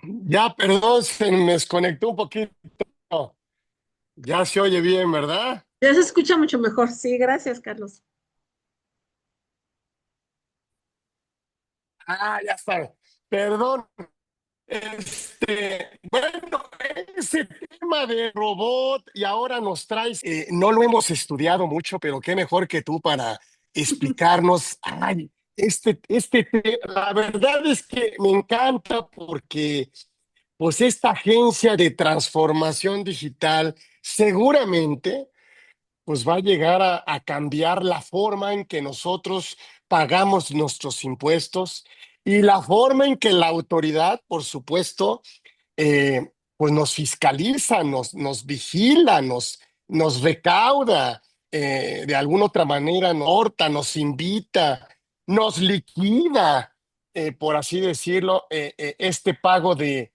Ya, perdón, se me desconectó un poquito. Ya se oye bien, ¿verdad? Ya se escucha mucho mejor. Sí, gracias, Carlos. Ya está. Perdón. Bueno, ese tema de robot y ahora nos traes, no lo hemos estudiado mucho, pero qué mejor que tú para explicarnos. Ay, la verdad es que me encanta porque pues esta agencia de transformación digital seguramente pues va a llegar a cambiar la forma en que nosotros pagamos nuestros impuestos y la forma en que la autoridad, por supuesto, pues nos fiscaliza, nos vigila, nos recauda, de alguna otra manera, nos horta, nos invita, nos liquida, por así decirlo, este pago de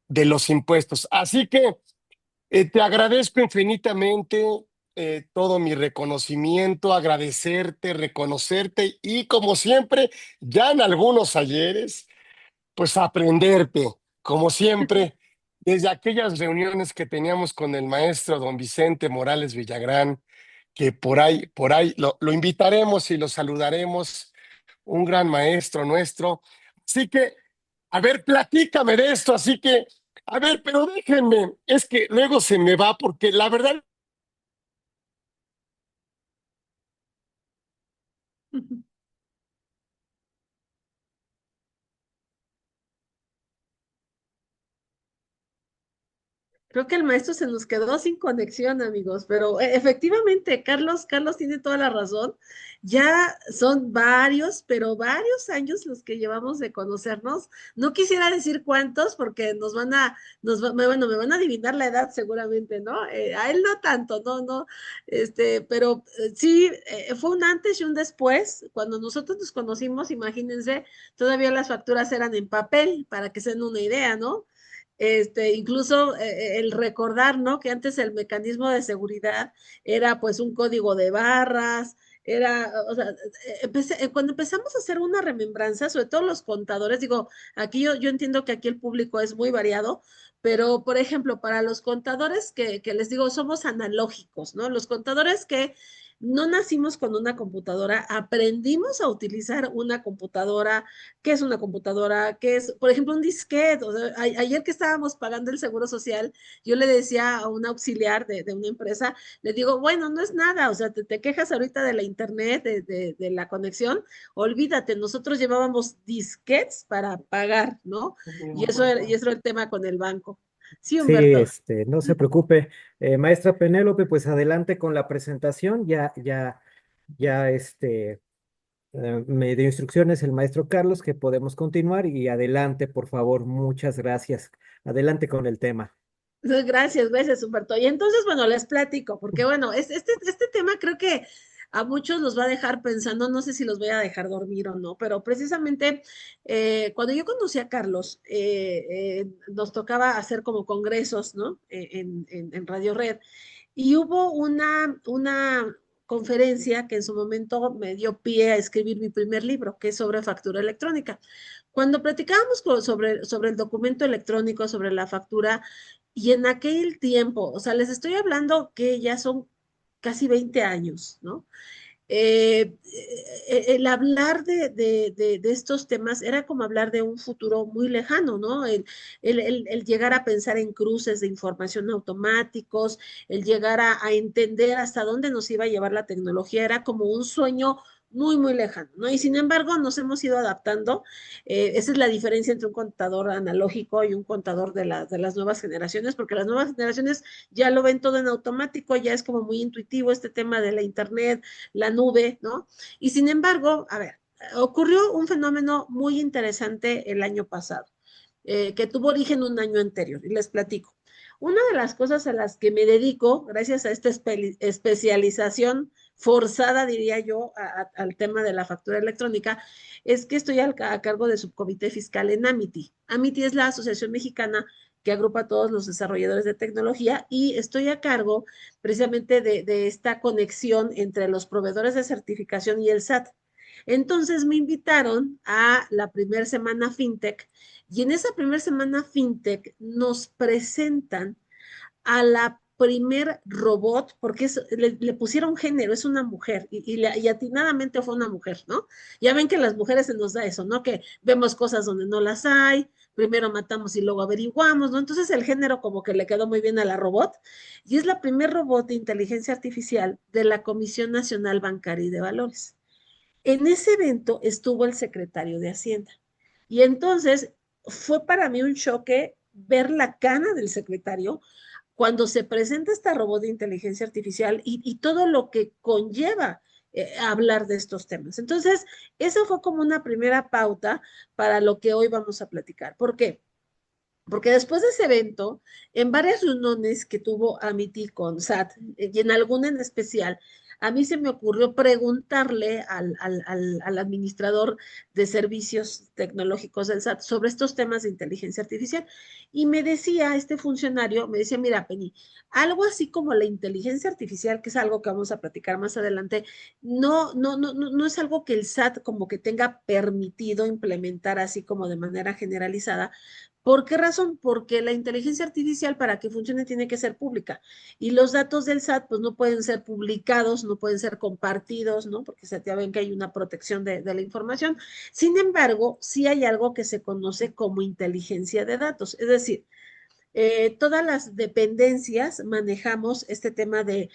los impuestos. Así que te agradezco infinitamente todo mi reconocimiento, agradecerte, reconocerte y como siempre, ya en algunos ayeres, pues aprenderte, como siempre, desde aquellas reuniones que teníamos con el maestro don Vicente Morales Villagrán, que por ahí lo invitaremos y lo saludaremos, un gran maestro nuestro. Así que, a ver, platícame de esto, así que, a ver, pero déjenme, es que luego se me va porque la verdad. Creo que el maestro se nos quedó sin conexión, amigos, pero efectivamente, Carlos tiene toda la razón. Ya son varios, pero varios años los que llevamos de conocernos. No quisiera decir cuántos, porque bueno, me van a adivinar la edad seguramente, ¿no? A él no tanto, no, pero sí, fue un antes y un después. Cuando nosotros nos conocimos, imagínense, todavía las facturas eran en papel, para que se den una idea, ¿no? Incluso el recordar, ¿no? Que antes el mecanismo de seguridad era pues un código de barras, o sea, cuando empezamos a hacer una remembranza, sobre todo los contadores, digo, aquí yo entiendo que aquí el público es muy variado, pero por ejemplo, para los contadores que les digo, somos analógicos, ¿no? Los contadores que no nacimos con una computadora, aprendimos a utilizar una computadora. ¿Qué es una computadora? ¿Qué es, por ejemplo, un disquete? O sea, ayer que estábamos pagando el seguro social, yo le decía a un auxiliar de una empresa, le digo, bueno, no es nada, o sea, te quejas ahorita de la internet, de la conexión, olvídate, nosotros llevábamos disquetes para pagar, ¿no? Y eso era el tema con el banco. Sí, Sí, Humberto. no se preocupe. Maestra Penélope, pues adelante con la presentación. Ya, me dio instrucciones el maestro Carlos que podemos continuar y adelante, por favor. Muchas gracias. Adelante con el tema. Gracias, Humberto. Y entonces, bueno, les platico, porque bueno, este tema creo que a muchos los va a dejar pensando, no sé si los voy a dejar dormir o no, pero precisamente cuando yo conocí a Carlos, nos tocaba hacer como congresos, ¿no? En Radio Red, y hubo una conferencia que en su momento me dio pie a escribir mi primer libro, que es sobre factura electrónica. Cuando platicábamos sobre el documento electrónico, sobre la factura, y en aquel tiempo, o sea, les estoy hablando que ya son casi 20 años, ¿no? El hablar de estos temas era como hablar de un futuro muy lejano, ¿no? El llegar a pensar en cruces de información automáticos, el llegar a entender hasta dónde nos iba a llevar la tecnología, era como un sueño muy lejano, ¿no? Y sin embargo, nos hemos ido adaptando. Esa es la diferencia entre un contador analógico y un contador de las nuevas generaciones, porque las nuevas generaciones ya lo ven todo en automático, ya es como muy intuitivo este tema de la internet, la nube, ¿no? Y sin embargo, a ver, ocurrió un fenómeno muy interesante el año pasado, que tuvo origen un año anterior, y les platico. Una de las cosas a las que me dedico, gracias a esta especialización forzada, diría yo, al tema de la factura electrónica, es que estoy a cargo de subcomité fiscal en Amity. Amity es la asociación mexicana que agrupa a todos los desarrolladores de tecnología y estoy a cargo precisamente de esta conexión entre los proveedores de certificación y el SAT. Entonces me invitaron a la primera semana FinTech y en esa primera semana FinTech nos presentan a la primer robot, porque le pusieron género, es una mujer, y atinadamente fue una mujer, ¿no? Ya ven que las mujeres se nos da eso, ¿no? Que vemos cosas donde no las hay, primero matamos y luego averiguamos, ¿no? Entonces el género como que le quedó muy bien a la robot, y es la primer robot de inteligencia artificial de la Comisión Nacional Bancaria y de Valores. En ese evento estuvo el secretario de Hacienda. Y entonces fue para mí un choque ver la cara del secretario cuando se presenta esta robot de inteligencia artificial y todo lo que conlleva hablar de estos temas. Entonces, eso fue como una primera pauta para lo que hoy vamos a platicar. ¿Por qué? Porque después de ese evento, en varias reuniones que tuvo Amity con SAT, y en alguna en especial, a mí se me ocurrió preguntarle al administrador de servicios tecnológicos del SAT sobre estos temas de inteligencia artificial. Y me decía este funcionario, me decía, mira, Penny, algo así como la inteligencia artificial, que es algo que vamos a platicar más adelante, no es algo que el SAT como que tenga permitido implementar así como de manera generalizada. ¿Por qué razón? Porque la inteligencia artificial para que funcione tiene que ser pública y los datos del SAT pues no pueden ser publicados, no pueden ser compartidos, ¿no? Porque ya ven que hay una protección de la información. Sin embargo, sí hay algo que se conoce como inteligencia de datos, es decir, todas las dependencias manejamos este tema de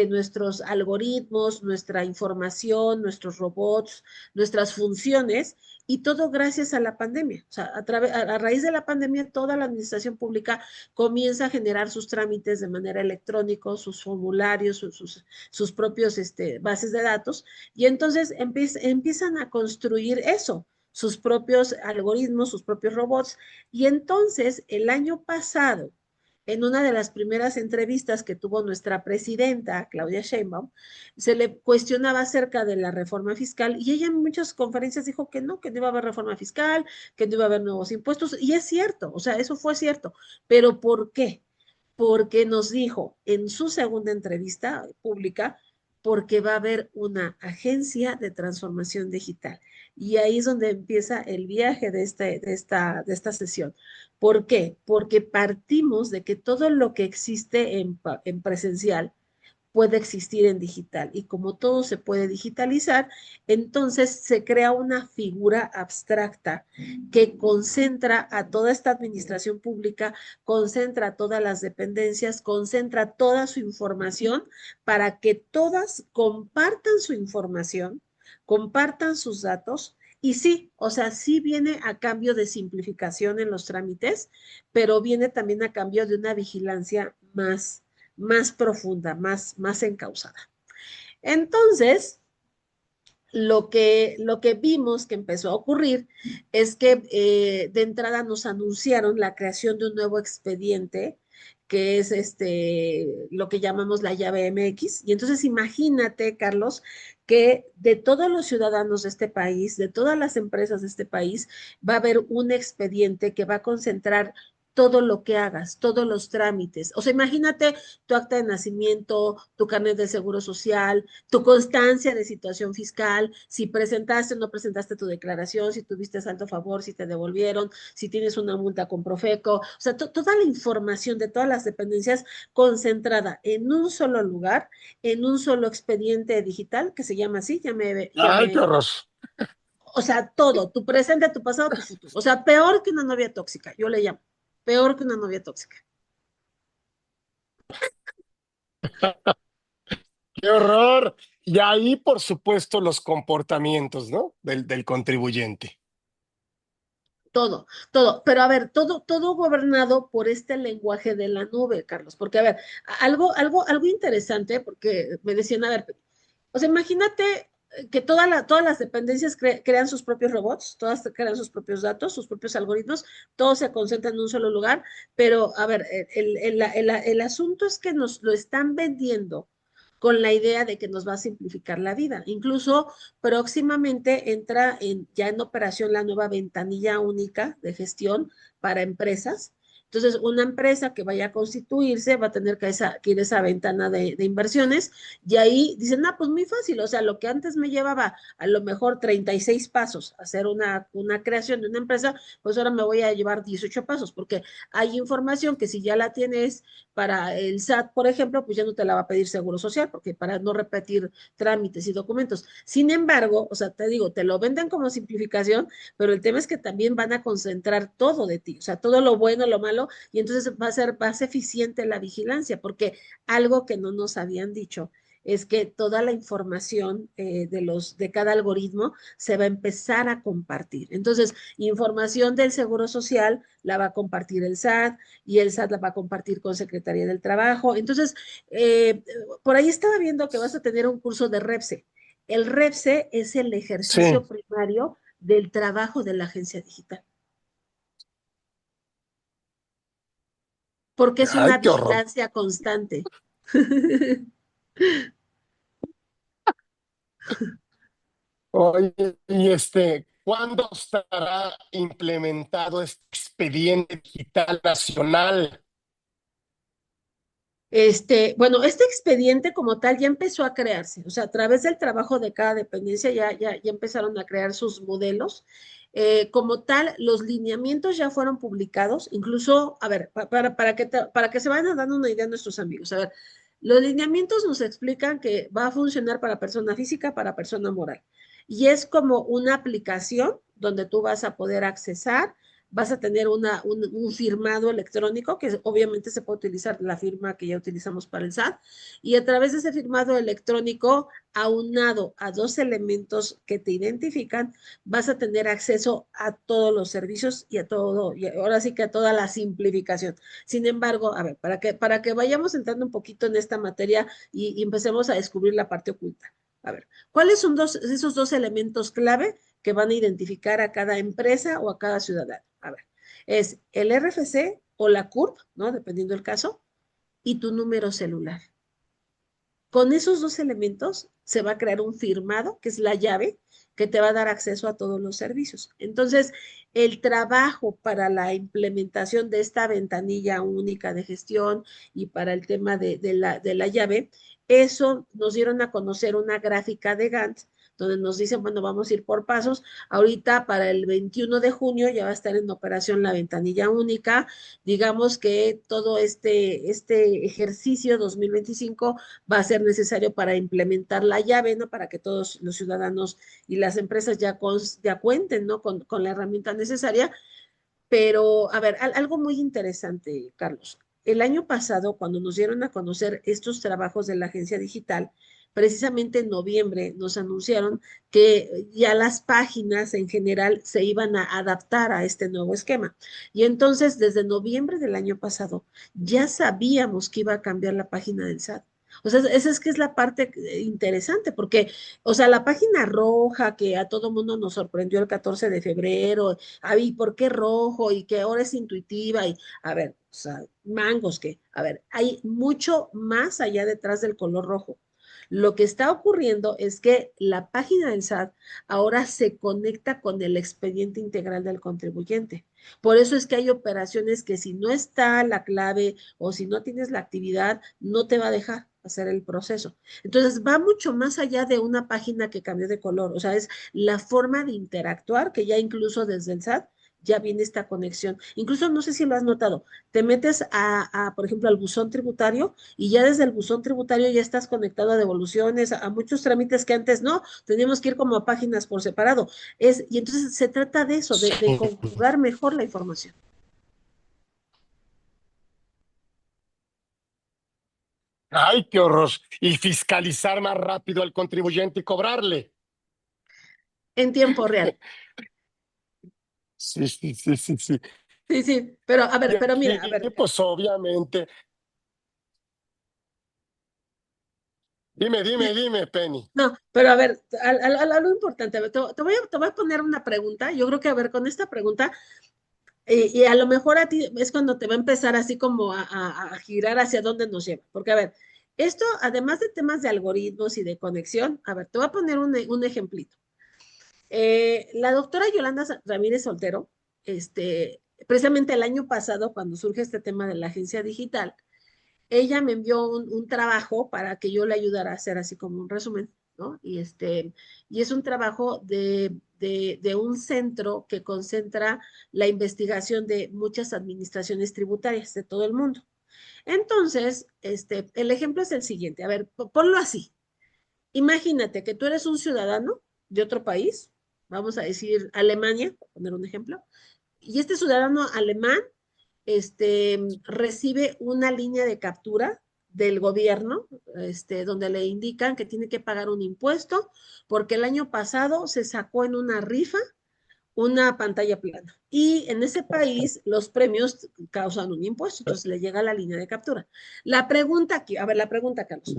nuestros algoritmos, nuestra información, nuestros robots, nuestras funciones, y todo gracias a la pandemia. O sea, a raíz de la pandemia, toda la administración pública comienza a generar sus trámites de manera electrónica, sus formularios, sus propios bases de datos, y entonces empiezan a construir eso, sus propios algoritmos, sus propios robots. Y entonces, el año pasado, en una de las primeras entrevistas que tuvo nuestra presidenta, Claudia Sheinbaum, se le cuestionaba acerca de la reforma fiscal y ella en muchas conferencias dijo que no iba a haber reforma fiscal, que no iba a haber nuevos impuestos. Y es cierto, o sea, eso fue cierto. ¿Pero por qué? Porque nos dijo en su segunda entrevista pública, porque va a haber una agencia de transformación digital. Y ahí es donde empieza el viaje de esta sesión. ¿Por qué? Porque partimos de que todo lo que existe en presencial puede existir en digital. Y como todo se puede digitalizar, entonces se crea una figura abstracta que concentra a toda esta administración pública, concentra a todas las dependencias, concentra toda su información para que todas compartan su información, compartan sus datos. Y sí, o sea, sí viene a cambio de simplificación en los trámites, pero viene también a cambio de una vigilancia más profunda, más encausada. Entonces, lo que vimos que empezó a ocurrir es que de entrada nos anunciaron la creación de un nuevo expediente que es lo que llamamos la llave MX. Y entonces imagínate, Carlos, que de todos los ciudadanos de este país, de todas las empresas de este país, va a haber un expediente que va a concentrar todo lo que hagas, todos los trámites. O sea, imagínate tu acta de nacimiento, tu carnet de seguro social, tu constancia de situación fiscal, si presentaste o no presentaste tu declaración, si tuviste saldo a favor, si te devolvieron, si tienes una multa con Profeco, o sea, toda la información de todas las dependencias concentrada en un solo lugar, en un solo expediente digital que se llama así, Ay, qué horror. o sea, todo, tu presente, tu pasado, tu futuro. O sea, peor que una novia tóxica, yo le llamo, peor que una novia tóxica. Qué horror. Y ahí, por supuesto, los comportamientos, ¿no? Del contribuyente. Todo, pero a ver, todo gobernado por este lenguaje de la nube, Carlos, porque a ver, algo interesante, porque me decían, a ver, o sea, imagínate que todas las dependencias crean sus propios robots, todas crean sus propios datos, sus propios algoritmos, todo se concentra en un solo lugar, pero a ver, el asunto es que nos lo están vendiendo con la idea de que nos va a simplificar la vida. Incluso próximamente ya en operación la nueva ventanilla única de gestión para empresas, Entonces, una empresa que vaya a constituirse va a tener que ir a esa ventana de inversiones y ahí dicen, ah, pues muy fácil, o sea, lo que antes me llevaba a lo mejor 36 pasos hacer una creación de una empresa, pues ahora me voy a llevar 18 pasos, porque hay información que si ya la tienes para el SAT, por ejemplo, pues ya no te la va a pedir Seguro Social, porque para no repetir trámites y documentos. Sin embargo, o sea, te digo, te lo venden como simplificación, pero el tema es que también van a concentrar todo de ti, o sea, todo lo bueno, lo malo, y entonces va a ser más eficiente la vigilancia, porque algo que no nos habían dicho es que toda la información de cada algoritmo se va a empezar a compartir. Entonces, información del Seguro Social la va a compartir el SAT y el SAT la va a compartir con Secretaría del Trabajo. Entonces, por ahí estaba viendo que vas a tener un curso de REPSE. El REPSE es el Sí. ejercicio primario del trabajo de la agencia digital, porque es una Ay, qué horror. vigilancia constante. Oye, y ¿cuándo estará implementado este expediente digital nacional? Bueno, este expediente como tal ya empezó a crearse, o sea, a través del trabajo de cada dependencia ya empezaron a crear sus modelos. Como tal, los lineamientos ya fueron publicados, incluso, a ver, para que se vayan dando una idea a nuestros amigos, a ver, los lineamientos nos explican que va a funcionar para persona física, para persona moral, y es como una aplicación donde tú vas a poder accesar, vas a tener un firmado electrónico, que obviamente se puede utilizar la firma que ya utilizamos para el SAT, y a través de ese firmado electrónico, aunado a dos elementos que te identifican, vas a tener acceso a todos los servicios y a todo, y ahora sí que a toda la simplificación. Sin embargo, a ver, para que vayamos entrando un poquito en esta materia y empecemos a descubrir la parte oculta. A ver, ¿cuáles son esos dos elementos clave que van a identificar a cada empresa o a cada ciudadano? A ver, es el RFC o la CURP, ¿no? Dependiendo del caso, y tu número celular. Con esos dos elementos se va a crear un firmado, que es la llave, que te va a dar acceso a todos los servicios. Entonces, el trabajo para la implementación de esta ventanilla única de gestión y para el tema de la llave, eso nos dieron a conocer una gráfica de Gantt donde nos dicen, bueno, vamos a ir por pasos. Ahorita para el 21 de junio ya va a estar en operación la ventanilla única. Digamos que todo este ejercicio 2025 va a ser necesario para implementar la llave, ¿no? Para que todos los ciudadanos y las empresas ya cuenten, ¿no? Con la herramienta necesaria. Pero, a ver, algo muy interesante, Carlos. El año pasado, cuando nos dieron a conocer estos trabajos de la agencia digital, precisamente en noviembre nos anunciaron que ya las páginas en general se iban a adaptar a este nuevo esquema. Y entonces, desde noviembre del año pasado, ya sabíamos que iba a cambiar la página del SAT. O sea, esa es que es la parte interesante, porque, o sea, la página roja que a todo mundo nos sorprendió el 14 de febrero, ¿y por qué rojo? Y que ahora es intuitiva. Y a ver, o sea, mangos que, a ver, hay mucho más allá detrás del color rojo. Lo que está ocurriendo es que la página del SAT ahora se conecta con el expediente integral del contribuyente. Por eso es que hay operaciones que si no está la clave o si no tienes la actividad, no te va a dejar hacer el proceso. Entonces va mucho más allá de una página que cambió de color, o sea, es la forma de interactuar que ya incluso desde el SAT ya viene esta conexión. Incluso no sé si lo has notado, te metes por ejemplo, al buzón tributario y ya desde el buzón tributario ya estás conectado a devoluciones, a muchos trámites que antes no, teníamos que ir como a páginas por separado. Y entonces se trata de eso, de Sí. conjugar mejor la información. Ay, qué horror. Y fiscalizar más rápido al contribuyente y cobrarle. En tiempo real. Sí, sí, sí, sí, sí. Sí, sí, pero a Y ver, pero aquí, mira, a ver, pues obviamente. Dime, dime, dime, Penny. no, pero a ver, a lo importante, a ver, te voy a poner una pregunta. Yo creo que, a ver, con esta pregunta, y a lo mejor a ti es cuando te va a empezar así como a girar hacia dónde nos lleva. Porque, a ver, esto, además de temas de algoritmos y de conexión, a ver, te voy a poner un ejemplito. La doctora Yolanda Ramírez Soltero, precisamente el año pasado, cuando surge este tema de la agencia digital, ella me envió un trabajo para que yo le ayudara a hacer así como un resumen, ¿no? Y es un trabajo de un centro que concentra la investigación de muchas administraciones tributarias de todo el mundo. Entonces, el ejemplo es el siguiente. A ver, ponlo así. Imagínate que tú eres un ciudadano de otro país, vamos a decir Alemania, por poner un ejemplo, y este ciudadano alemán recibe una línea de captura del gobierno, donde le indican que tiene que pagar un impuesto porque el año pasado se sacó en una rifa una pantalla plana. Y en ese país los premios causan un impuesto, entonces le llega la línea de captura. La pregunta aquí, a ver, la pregunta, Carlos,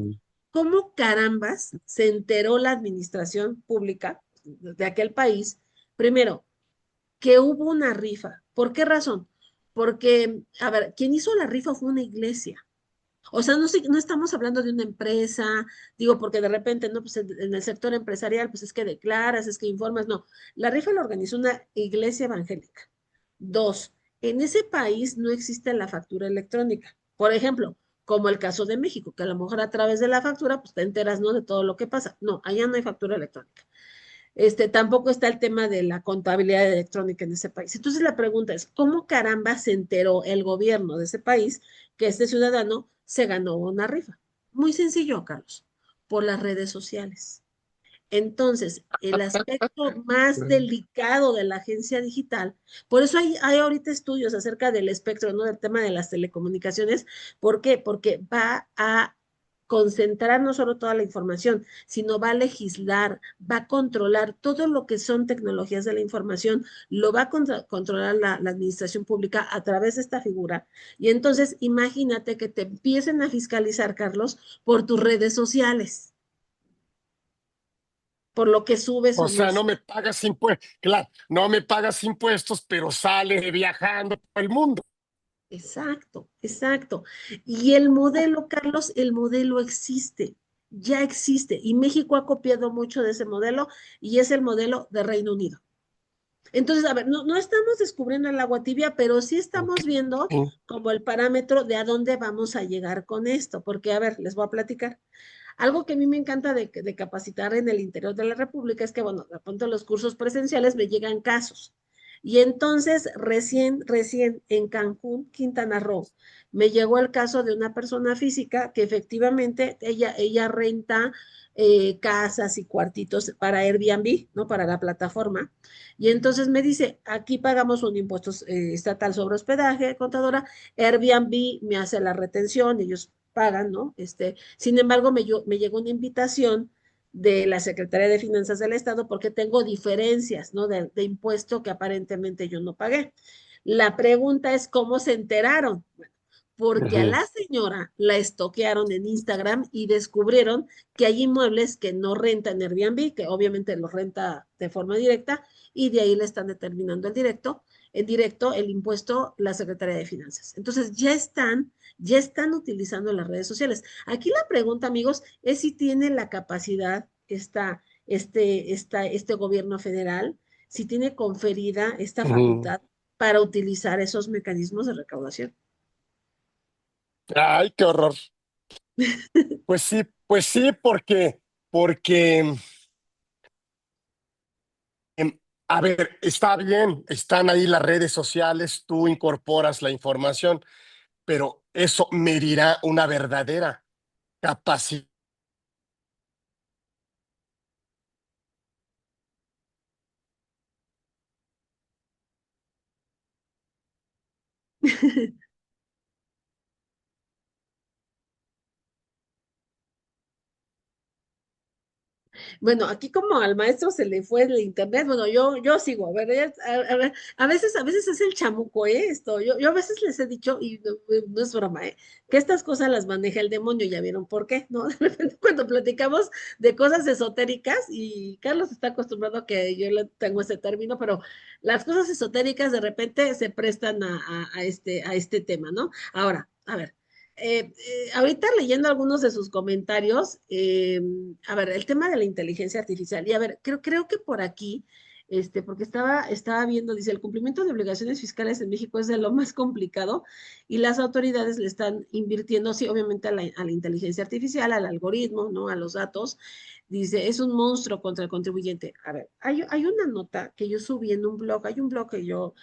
¿cómo carambas se enteró la administración pública de aquel país? Primero, que hubo una rifa. ¿Por qué razón? Porque, a ver, quien hizo la rifa fue una iglesia. O sea, no estamos hablando de una empresa, digo, porque de repente, no, pues en el sector empresarial, pues es que declaras, es que informas, no. La rifa la organizó una iglesia evangélica. Dos, en ese país no existe la factura electrónica. Por ejemplo, como el caso de México, que a lo mejor a través de la factura, pues te enteras, ¿no? De todo lo que pasa. No, allá no hay factura electrónica. Tampoco está el tema de la contabilidad electrónica en ese país. Entonces la pregunta es, ¿cómo caramba se enteró el gobierno de ese país que este ciudadano se ganó una rifa? Muy sencillo, Carlos, por las redes sociales. Entonces, el aspecto más delicado de la agencia digital, por eso hay ahorita estudios acerca del espectro, ¿no? Del tema de las telecomunicaciones. ¿Por qué? Porque va a concentrar no solo toda la información, sino va a legislar, va a controlar todo lo que son tecnologías de la información, lo va a controlar la administración pública a través de esta figura. Y entonces, imagínate que te empiecen a fiscalizar, Carlos, por tus redes sociales, por lo que subes O o no sea, no me subes. pagas impuestos, claro, no me pagas impuestos, pero sale viajando por el mundo. Exacto, exacto. Y el modelo, Carlos, el modelo existe, ya existe. Y México ha copiado mucho de ese modelo y es el modelo de Reino Unido. Entonces, a ver, no estamos descubriendo el agua tibia, pero sí Ok. estamos viendo Sí. como el parámetro de a dónde vamos a llegar con esto. Porque, a ver, les voy a platicar. Algo que a mí me encanta de capacitar en el interior de la República es que, bueno, de pronto los cursos presenciales me llegan casos. Y entonces, recién en Cancún, Quintana Roo, me llegó el caso de una persona física que efectivamente ella renta casas y cuartitos para Airbnb, ¿no? Para la plataforma. Y entonces me dice, aquí pagamos un impuesto estatal sobre hospedaje, contadora, Airbnb me hace la retención, ellos pagan, ¿no? Sin embargo, me llegó una invitación de la Secretaría de Finanzas del Estado porque tengo diferencias, ¿no? De impuesto que aparentemente yo no pagué. La pregunta es, ¿cómo se enteraron? Bueno, porque a Ujú. la señora la estoquearon en Instagram y descubrieron que hay inmuebles que no rentan Airbnb, que obviamente los renta de forma directa, y de ahí le están determinando en directo el impuesto la Secretaría de Finanzas. Entonces ya están utilizando las redes sociales. Aquí la pregunta, amigos, es si tiene la capacidad este gobierno federal, si tiene conferida esta Ujú. facultad para utilizar esos mecanismos de recaudación. Ay, qué horror. Pues sí, porque, em, a ver, está bien, están ahí las redes sociales, tú incorporas la información, pero eso medirá una verdadera capacidad. Bueno, aquí como al maestro se le fue el internet, bueno, yo sigo, a ver, ver, a veces es el chamuco, esto, yo a veces les he dicho, y no es broma, que estas cosas las maneja el demonio, ya vieron por qué, ¿no? De repente cuando platicamos de cosas esotéricas, y Carlos está acostumbrado a que yo le tengo ese término, pero las cosas esotéricas de repente se prestan a este tema, ¿no? Ahora, a ver. Ahorita leyendo algunos de sus comentarios, a ver, el tema de la inteligencia artificial, y a ver, creo que por aquí porque estaba viendo, dice, el cumplimiento de obligaciones fiscales en México es de lo más complicado y las autoridades le están invirtiendo, sí, obviamente a la inteligencia artificial, al algoritmo, ¿no? A los datos. Dice, es un monstruo contra el contribuyente. A ver, hay una nota que yo subí en un blog, hay un blog que yo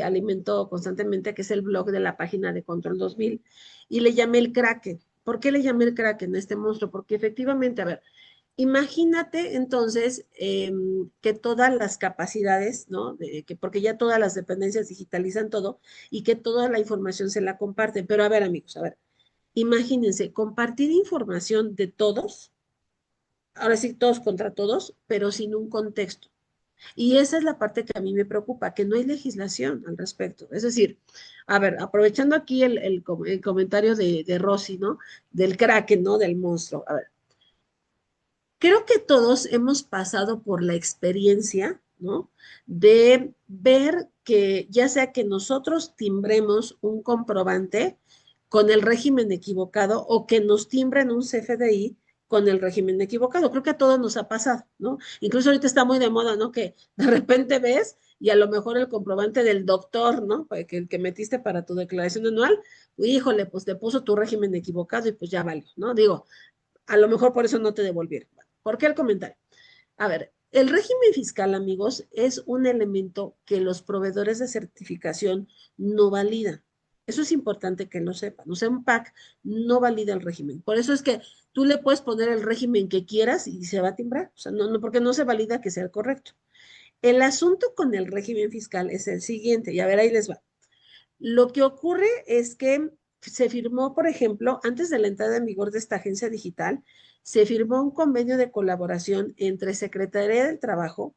alimento constantemente, que es el blog de la página de Control 2000, y le llamé el Kraken. ¿Por qué le llamé el Kraken a este monstruo? Porque efectivamente, a ver, imagínate entonces que todas las capacidades, ¿no? Porque ya todas las dependencias digitalizan todo y que toda la información se la comparten. Pero a ver, amigos, a ver, imagínense, compartir información de todos, ahora sí, todos contra todos, pero sin un contexto. Y esa es la parte que a mí me preocupa, que no hay legislación al respecto. Es decir, a ver, aprovechando aquí el comentario de Rosy, ¿no? Del Kraken, ¿no? Del monstruo. A ver, creo que todos hemos pasado por la experiencia, ¿no? De ver que ya sea que nosotros timbremos un comprobante con el régimen equivocado o que nos timbren un CFDI con el régimen equivocado. Creo que a todos nos ha pasado, ¿no? Incluso ahorita está muy de moda, ¿no? Que de repente ves y a lo mejor el comprobante del doctor, ¿no? Que el que metiste para tu declaración anual, híjole, pues te puso tu régimen equivocado y pues ya vale, ¿no? Digo, a lo mejor por eso no te devolvieron. ¿Por qué el comentario? A ver, el régimen fiscal, amigos, es un elemento que los proveedores de certificación no validan. Eso es importante que lo sepan. O sea, un PAC no valida el régimen. Por eso es que tú le puedes poner el régimen que quieras y se va a timbrar. O sea, no, porque no se valida que sea el correcto. El asunto con el régimen fiscal es el siguiente, y a ver, ahí les va. Lo que ocurre es que se firmó, por ejemplo, antes de la entrada en vigor de esta agencia digital, se firmó un convenio de colaboración entre Secretaría del Trabajo,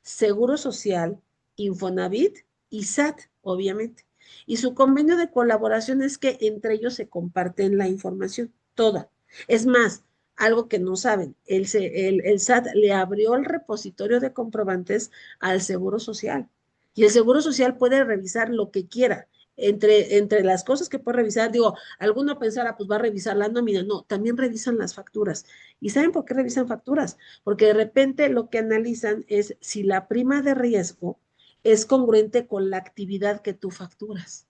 Seguro Social, Infonavit y SAT, obviamente. Y su convenio de colaboración es que entre ellos se comparten la información, toda. Es más, algo que no saben, el SAT le abrió el repositorio de comprobantes al Seguro Social. Y el Seguro Social puede revisar lo que quiera entre las cosas que puede revisar, digo, alguno pensará, pues va a revisar la nómina, no, también revisan las facturas. ¿Y saben por qué revisan facturas? Porque de repente lo que analizan es si la prima de riesgo es congruente con la actividad que tú facturas.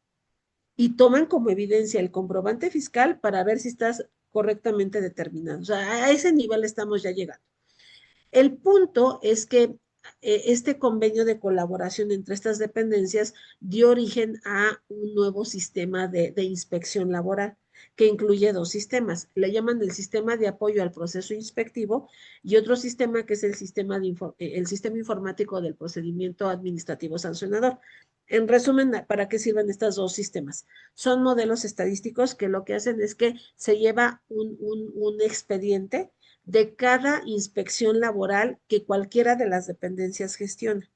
Y toman como evidencia el comprobante fiscal para ver si estás correctamente determinado. O sea, a ese nivel estamos ya llegando. El punto es que este convenio de colaboración entre estas dependencias dio origen a un nuevo sistema de inspección laboral que incluye dos sistemas. Le llaman el sistema de apoyo al proceso inspectivo y otro sistema que es el sistema informático del procedimiento administrativo sancionador. En resumen, ¿para qué sirven estos dos sistemas? Son modelos estadísticos que lo que hacen es que se lleva un expediente de cada inspección laboral que cualquiera de las dependencias gestiona.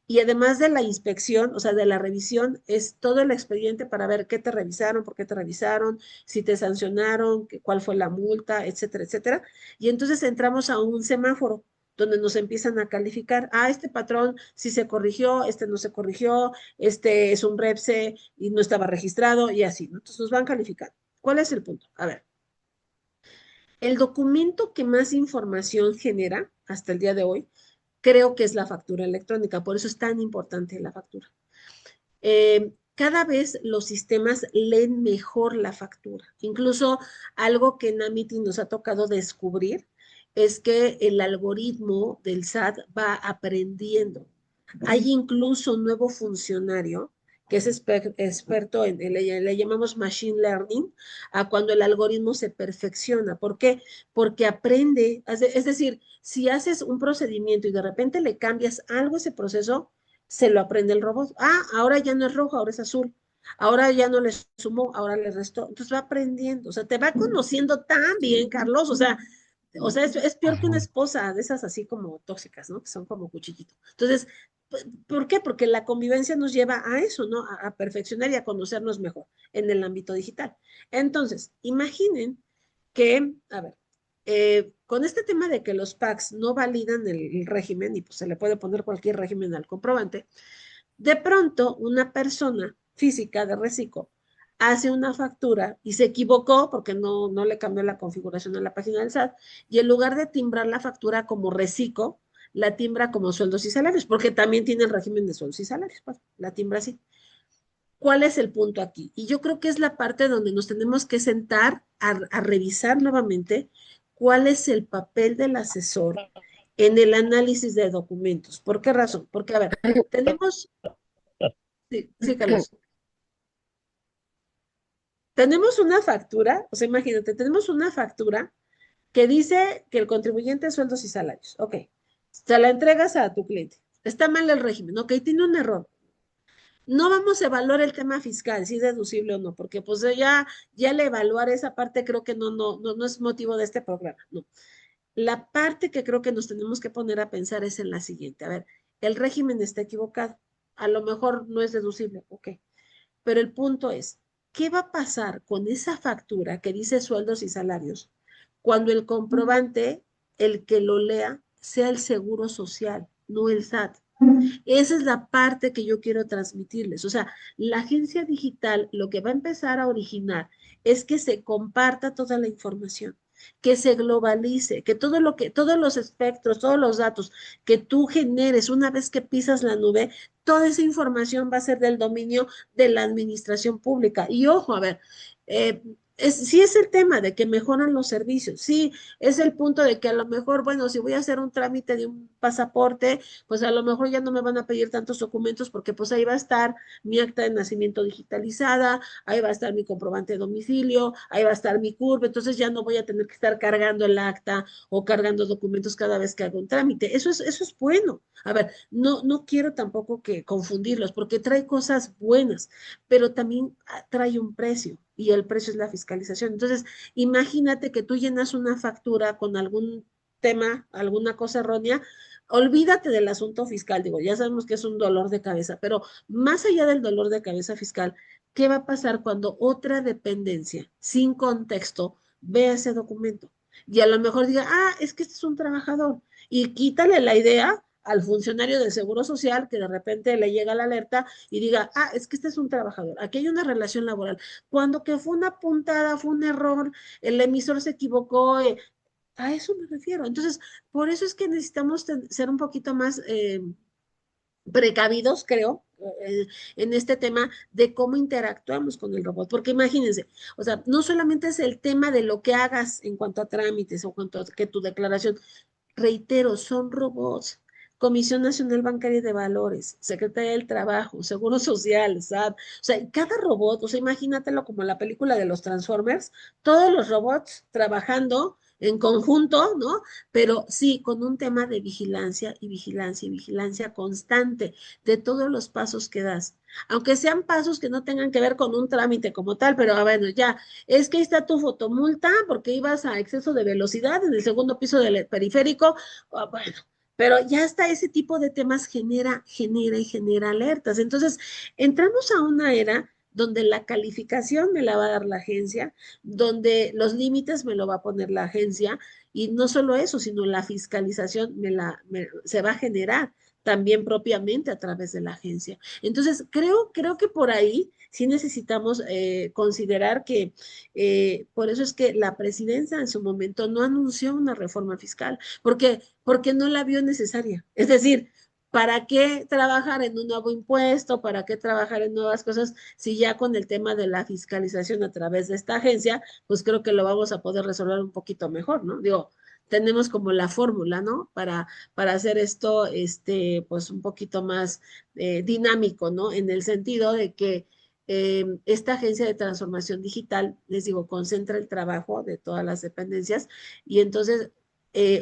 Y además de la inspección, o sea, de la revisión, es todo el expediente para ver qué te revisaron, por qué te revisaron, si te sancionaron, cuál fue la multa, etcétera, etcétera. Y entonces entramos a un semáforo donde nos empiezan a calificar, este patrón sí se corrigió, este no se corrigió, este es un REPSE y no estaba registrado y así, ¿no? Entonces nos van calificando. ¿Cuál es el punto? A ver, el documento que más información genera hasta el día de hoy, creo que es la factura electrónica, por eso es tan importante la factura. Cada vez los sistemas leen mejor la factura. Incluso algo que en Amity nos ha tocado descubrir es que el algoritmo del SAT va aprendiendo. Hay incluso un nuevo funcionario que es experto le llamamos machine learning, a cuando el algoritmo se perfecciona. ¿Por qué? Porque aprende, es decir, si haces un procedimiento y de repente le cambias algo a ese proceso, se lo aprende el robot. Ahora ya no es rojo, ahora es azul. Ahora ya no le sumó, ahora le restó. Entonces va aprendiendo, o sea, te va conociendo tan bien, Carlos, o sea, es peor que una Ajá. esposa de esas así como tóxicas, ¿no? Que son como cuchillito. Entonces, ¿por qué? Porque la convivencia nos lleva a eso, ¿no? A perfeccionar y a conocernos mejor en el ámbito digital. Entonces, imaginen que, a ver, con este tema de que los PACs no validan el régimen y pues se le puede poner cualquier régimen al comprobante, de pronto una persona física de reciclo hace una factura y se equivocó porque no le cambió la configuración a la página del SAT y en lugar de timbrar la factura como reciclo, la timbra como sueldos y salarios, porque también tiene el régimen de sueldos y salarios, pues, la timbra así. ¿Cuál es el punto aquí? Y yo creo que es la parte donde nos tenemos que sentar a revisar nuevamente cuál es el papel del asesor en el análisis de documentos. ¿Por qué razón? Porque, a ver, tenemos, sí, sí, Carlos, tenemos una factura, o sea, imagínate, tenemos una factura que dice que el contribuyente es sueldos y salarios. Ok, se la entregas a tu cliente. Está mal el régimen, ok, tiene un error. No vamos a evaluar el tema fiscal, si es deducible o no, porque pues ya al evaluar esa parte creo que no es motivo de este programa, no. La parte que creo que nos tenemos que poner a pensar es en la siguiente. A ver, el régimen está equivocado. A lo mejor no es deducible, ok. Pero el punto es, ¿qué va a pasar con esa factura que dice sueldos y salarios cuando el comprobante, el que lo lea, sea el Seguro Social, no el SAT? Esa es la parte que yo quiero transmitirles. O sea, la agencia digital lo que va a empezar a originar es que se comparta toda la información, que se globalice, que todos los espectros, todos los datos que tú generes una vez que pisas la nube, toda esa información va a ser del dominio de la administración pública. Y ojo, a ver, eh, sí es el tema de que mejoran los servicios, sí es el punto de que a lo mejor, bueno, si voy a hacer un trámite de un pasaporte, pues a lo mejor ya no me van a pedir tantos documentos porque pues ahí va a estar mi acta de nacimiento digitalizada, ahí va a estar mi comprobante de domicilio, ahí va a estar mi CURP, entonces ya no voy a tener que estar cargando el acta o cargando documentos cada vez que hago un trámite. Eso es bueno. A ver, no quiero tampoco que confundirlos porque trae cosas buenas, pero también trae un precio y el precio es la fiscalización. Entonces, imagínate que tú llenas una factura con algún tema, alguna cosa errónea, olvídate del asunto fiscal, digo, ya sabemos que es un dolor de cabeza, pero más allá del dolor de cabeza fiscal, ¿qué va a pasar cuando otra dependencia sin contexto vea ese documento? Y a lo mejor diga, es que este es un trabajador, y quítale la idea al funcionario del Seguro Social que de repente le llega la alerta y diga, es que este es un trabajador, aquí hay una relación laboral, cuando que fue una puntada, fue un error, el emisor se equivocó, a eso me refiero. Entonces, por eso es que necesitamos ser un poquito más precavidos, creo, en este tema de cómo interactuamos con el robot. Porque imagínense, o sea, no solamente es el tema de lo que hagas en cuanto a trámites o cuanto a que tu declaración, reitero, son robots. Comisión Nacional Bancaria de Valores, Secretaría del Trabajo, Seguro Social, SAT, o sea, cada robot, o sea, imagínatelo como la película de los Transformers, todos los robots trabajando en conjunto, ¿no? Pero sí, con un tema de vigilancia y vigilancia y vigilancia constante de todos los pasos que das. Aunque sean pasos que no tengan que ver con un trámite como tal, pero bueno, ya, es que ahí está tu fotomulta porque ibas a exceso de velocidad en el segundo piso del periférico, bueno, pero ya está ese tipo de temas genera alertas. Entonces, entramos a una era donde la calificación me la va a dar la agencia, donde los límites me lo va a poner la agencia, y no solo eso, sino la fiscalización se va a generar también propiamente a través de la agencia. Entonces, creo que por ahí sí necesitamos considerar que por eso es que la presidencia en su momento no anunció una reforma fiscal, porque no la vio necesaria. Es decir, ¿para qué trabajar en un nuevo impuesto? ¿Para qué trabajar en nuevas cosas si ya con el tema de la fiscalización a través de esta agencia, pues creo que lo vamos a poder resolver un poquito mejor, ¿no? Digo, tenemos como la fórmula, ¿no? Para hacer esto, pues un poquito más dinámico, ¿no? En el sentido de que esta agencia de transformación digital, les digo, concentra el trabajo de todas las dependencias y entonces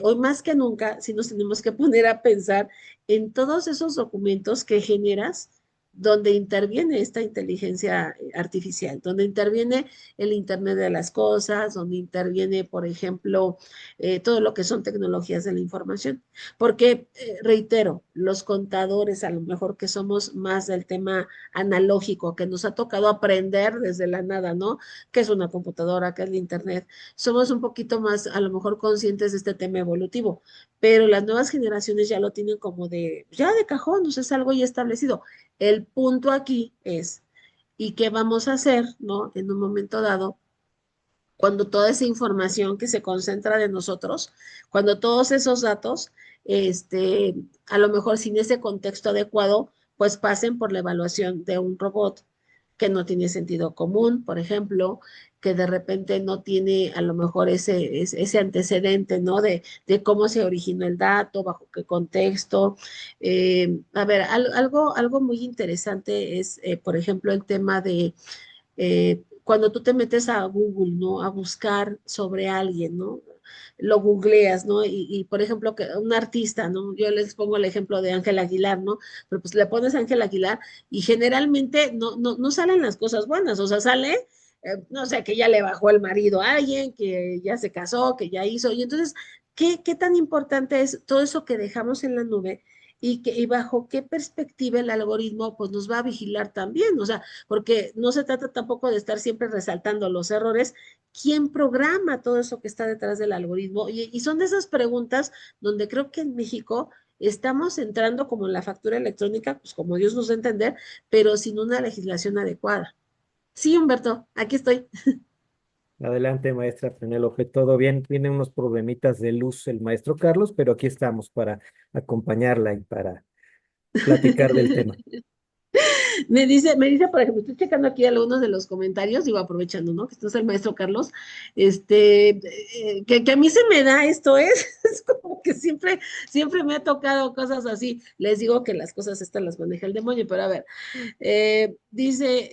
hoy más que nunca sí nos tenemos que poner a pensar en todos esos documentos que generas donde interviene esta inteligencia artificial, donde interviene el Internet de las Cosas, donde interviene, por ejemplo, todo lo que son tecnologías de la información. Porque, reitero, los contadores, a lo mejor que somos más del tema analógico, que nos ha tocado aprender desde la nada, ¿no? ¿Qué es una computadora? ¿Qué es el Internet? Somos un poquito más, a lo mejor, conscientes de este tema evolutivo, pero las nuevas generaciones ya lo tienen como ya de cajón, o sea, es algo ya establecido. El punto aquí es, ¿y qué vamos a hacer, no? En un momento dado, cuando toda esa información que se concentra de nosotros, cuando todos esos datos, este, a lo mejor sin ese contexto adecuado, pues pasen por la evaluación de un robot que no tiene sentido común, por ejemplo, que de repente no tiene a lo mejor ese antecedente, ¿no? De cómo se originó el dato, bajo qué contexto. A ver, algo muy interesante es, por ejemplo, el tema de cuando tú te metes a Google, ¿no? A buscar sobre alguien, ¿no? Lo googleas, ¿no? Por ejemplo, que un artista, ¿no? Yo les pongo el ejemplo de Ángel Aguilar, ¿no? Pero pues le pones Ángel Aguilar y generalmente no salen las cosas buenas, o sea, sale, no sé, que ya le bajó el marido a alguien, que ya se casó, que ya hizo, y entonces, ¿qué tan importante es todo eso que dejamos en la nube? Y bajo qué perspectiva el algoritmo pues nos va a vigilar también, o sea, porque no se trata tampoco de estar siempre resaltando los errores. ¿Quién programa todo eso que está detrás del algoritmo? Y son de esas preguntas donde creo que en México estamos entrando como en la factura electrónica, pues como Dios nos da a entender, pero sin una legislación adecuada. Sí, Humberto, aquí estoy. Adelante, maestra Penélope, todo bien. Tiene unos problemitas de luz el maestro Carlos, pero aquí estamos para acompañarla y para platicar del tema. Por ejemplo, estoy checando aquí algunos de los comentarios, digo, aprovechando, ¿no? Que estás el maestro Carlos, que a mí se me da esto, es como que siempre me ha tocado cosas así. Les digo que las cosas estas las maneja el demonio, pero a ver, dice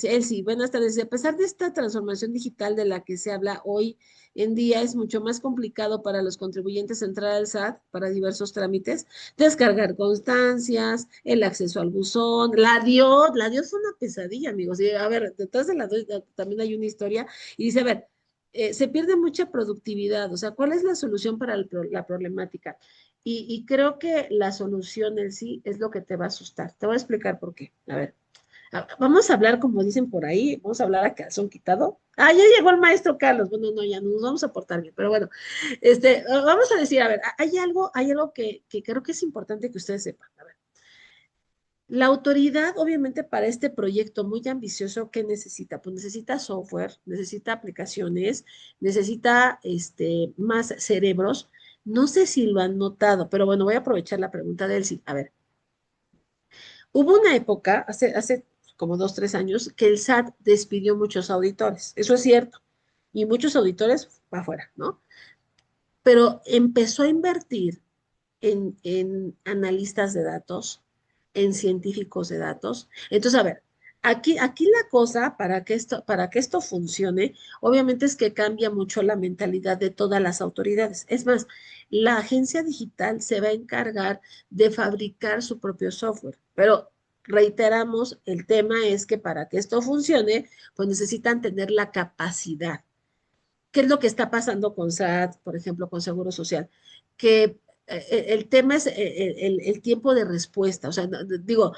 Elsie, buenas tardes. A pesar de esta transformación digital de la que se habla hoy en día, es mucho más complicado para los contribuyentes entrar al SAT para diversos trámites, descargar constancias, el acceso al buzón, la DIOT fue una pesadilla, amigos. Y, a ver, detrás de la DIOT también hay una historia y dice, a ver, se pierde mucha productividad, o sea, ¿cuál es la solución para la problemática? Y creo que la solución en sí es lo que te va a asustar. Te voy a explicar por qué. A ver, vamos a hablar, como dicen por ahí, vamos a hablar a calzón quitado. Ah, ya llegó el maestro Carlos. Bueno, no, ya no nos vamos a portar bien, pero bueno, vamos a decir, a ver, hay algo que creo que es importante que ustedes sepan. A ver, la autoridad, obviamente, para este proyecto muy ambicioso, ¿qué necesita? Pues necesita software, necesita aplicaciones, necesita más cerebros. No sé si lo han notado, pero bueno, voy a aprovechar la pregunta de Elsie. A ver, hubo una época, hace como 2, 3 años, que el SAT despidió muchos auditores. Eso es cierto. Y muchos auditores para afuera, ¿no? Pero empezó a invertir en analistas de datos, en científicos de datos. Entonces, a ver, aquí la cosa para que esto funcione, obviamente es que cambia mucho la mentalidad de todas las autoridades. Es más, la agencia digital se va a encargar de fabricar su propio software, pero reiteramos, el tema es que para que esto funcione, pues necesitan tener la capacidad. ¿Qué es lo que está pasando con SAT, por ejemplo, con Seguro Social? Que el tema es el tiempo de respuesta. O sea, digo,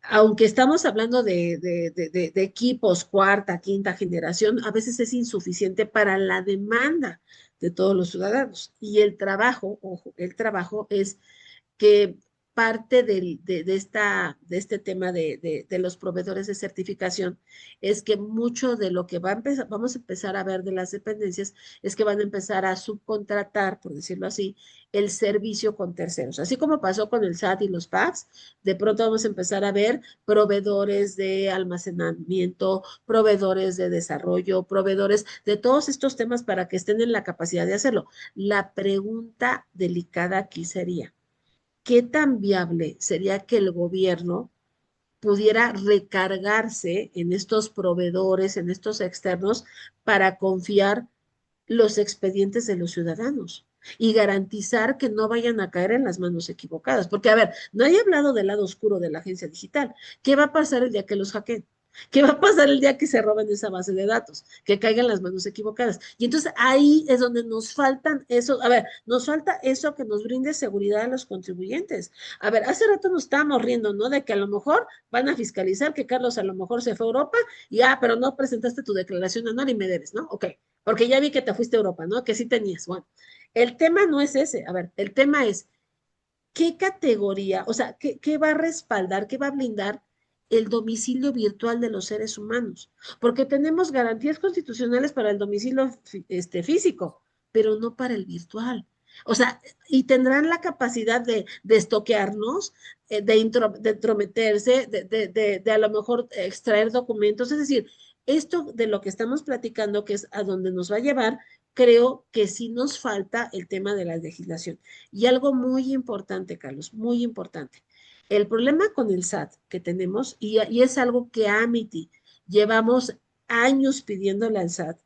aunque estamos hablando de equipos cuarta, quinta generación, a veces es insuficiente para la demanda de todos los ciudadanos. Y el trabajo, ojo, el trabajo es que parte de este tema de los proveedores de certificación es que mucho de lo que vamos a empezar a ver de las dependencias es que van a empezar a subcontratar, por decirlo así, el servicio con terceros. Así como pasó con el SAT y los PACs, de pronto vamos a empezar a ver proveedores de almacenamiento, proveedores de desarrollo, proveedores de todos estos temas para que estén en la capacidad de hacerlo. La pregunta delicada aquí sería, ¿qué tan viable sería que el gobierno pudiera recargarse en estos proveedores, en estos externos, para confiar los expedientes de los ciudadanos y garantizar que no vayan a caer en las manos equivocadas? Porque, a ver, no he hablado del lado oscuro de la agencia digital. ¿Qué va a pasar el día que los hackeen? ¿Qué va a pasar el día que se roben esa base de datos? Que caigan en las manos equivocadas. Y entonces ahí es donde nos faltan eso, a ver, nos falta eso que nos brinde seguridad a los contribuyentes. A ver, hace rato nos estábamos riendo, ¿no? De que a lo mejor van a fiscalizar que Carlos a lo mejor se fue a Europa y, pero no presentaste tu declaración anual y me debes, ¿no? Ok, porque ya vi que te fuiste a Europa, ¿no? Que sí tenías. Bueno, el tema no es ese. A ver, el tema es qué categoría, o sea, qué va a respaldar, qué va a blindar el domicilio virtual de los seres humanos, porque tenemos garantías constitucionales para el domicilio físico, pero no para el virtual. O sea, y tendrán la capacidad de estoquearnos, de entrometerse, de a lo mejor extraer documentos. Es decir, esto de lo que estamos platicando, que es a donde nos va a llevar, creo que sí nos falta el tema de la legislación. Y algo muy importante, Carlos, muy importante. El problema con el SAT que tenemos, y es algo que Amity llevamos años pidiéndole al SAT,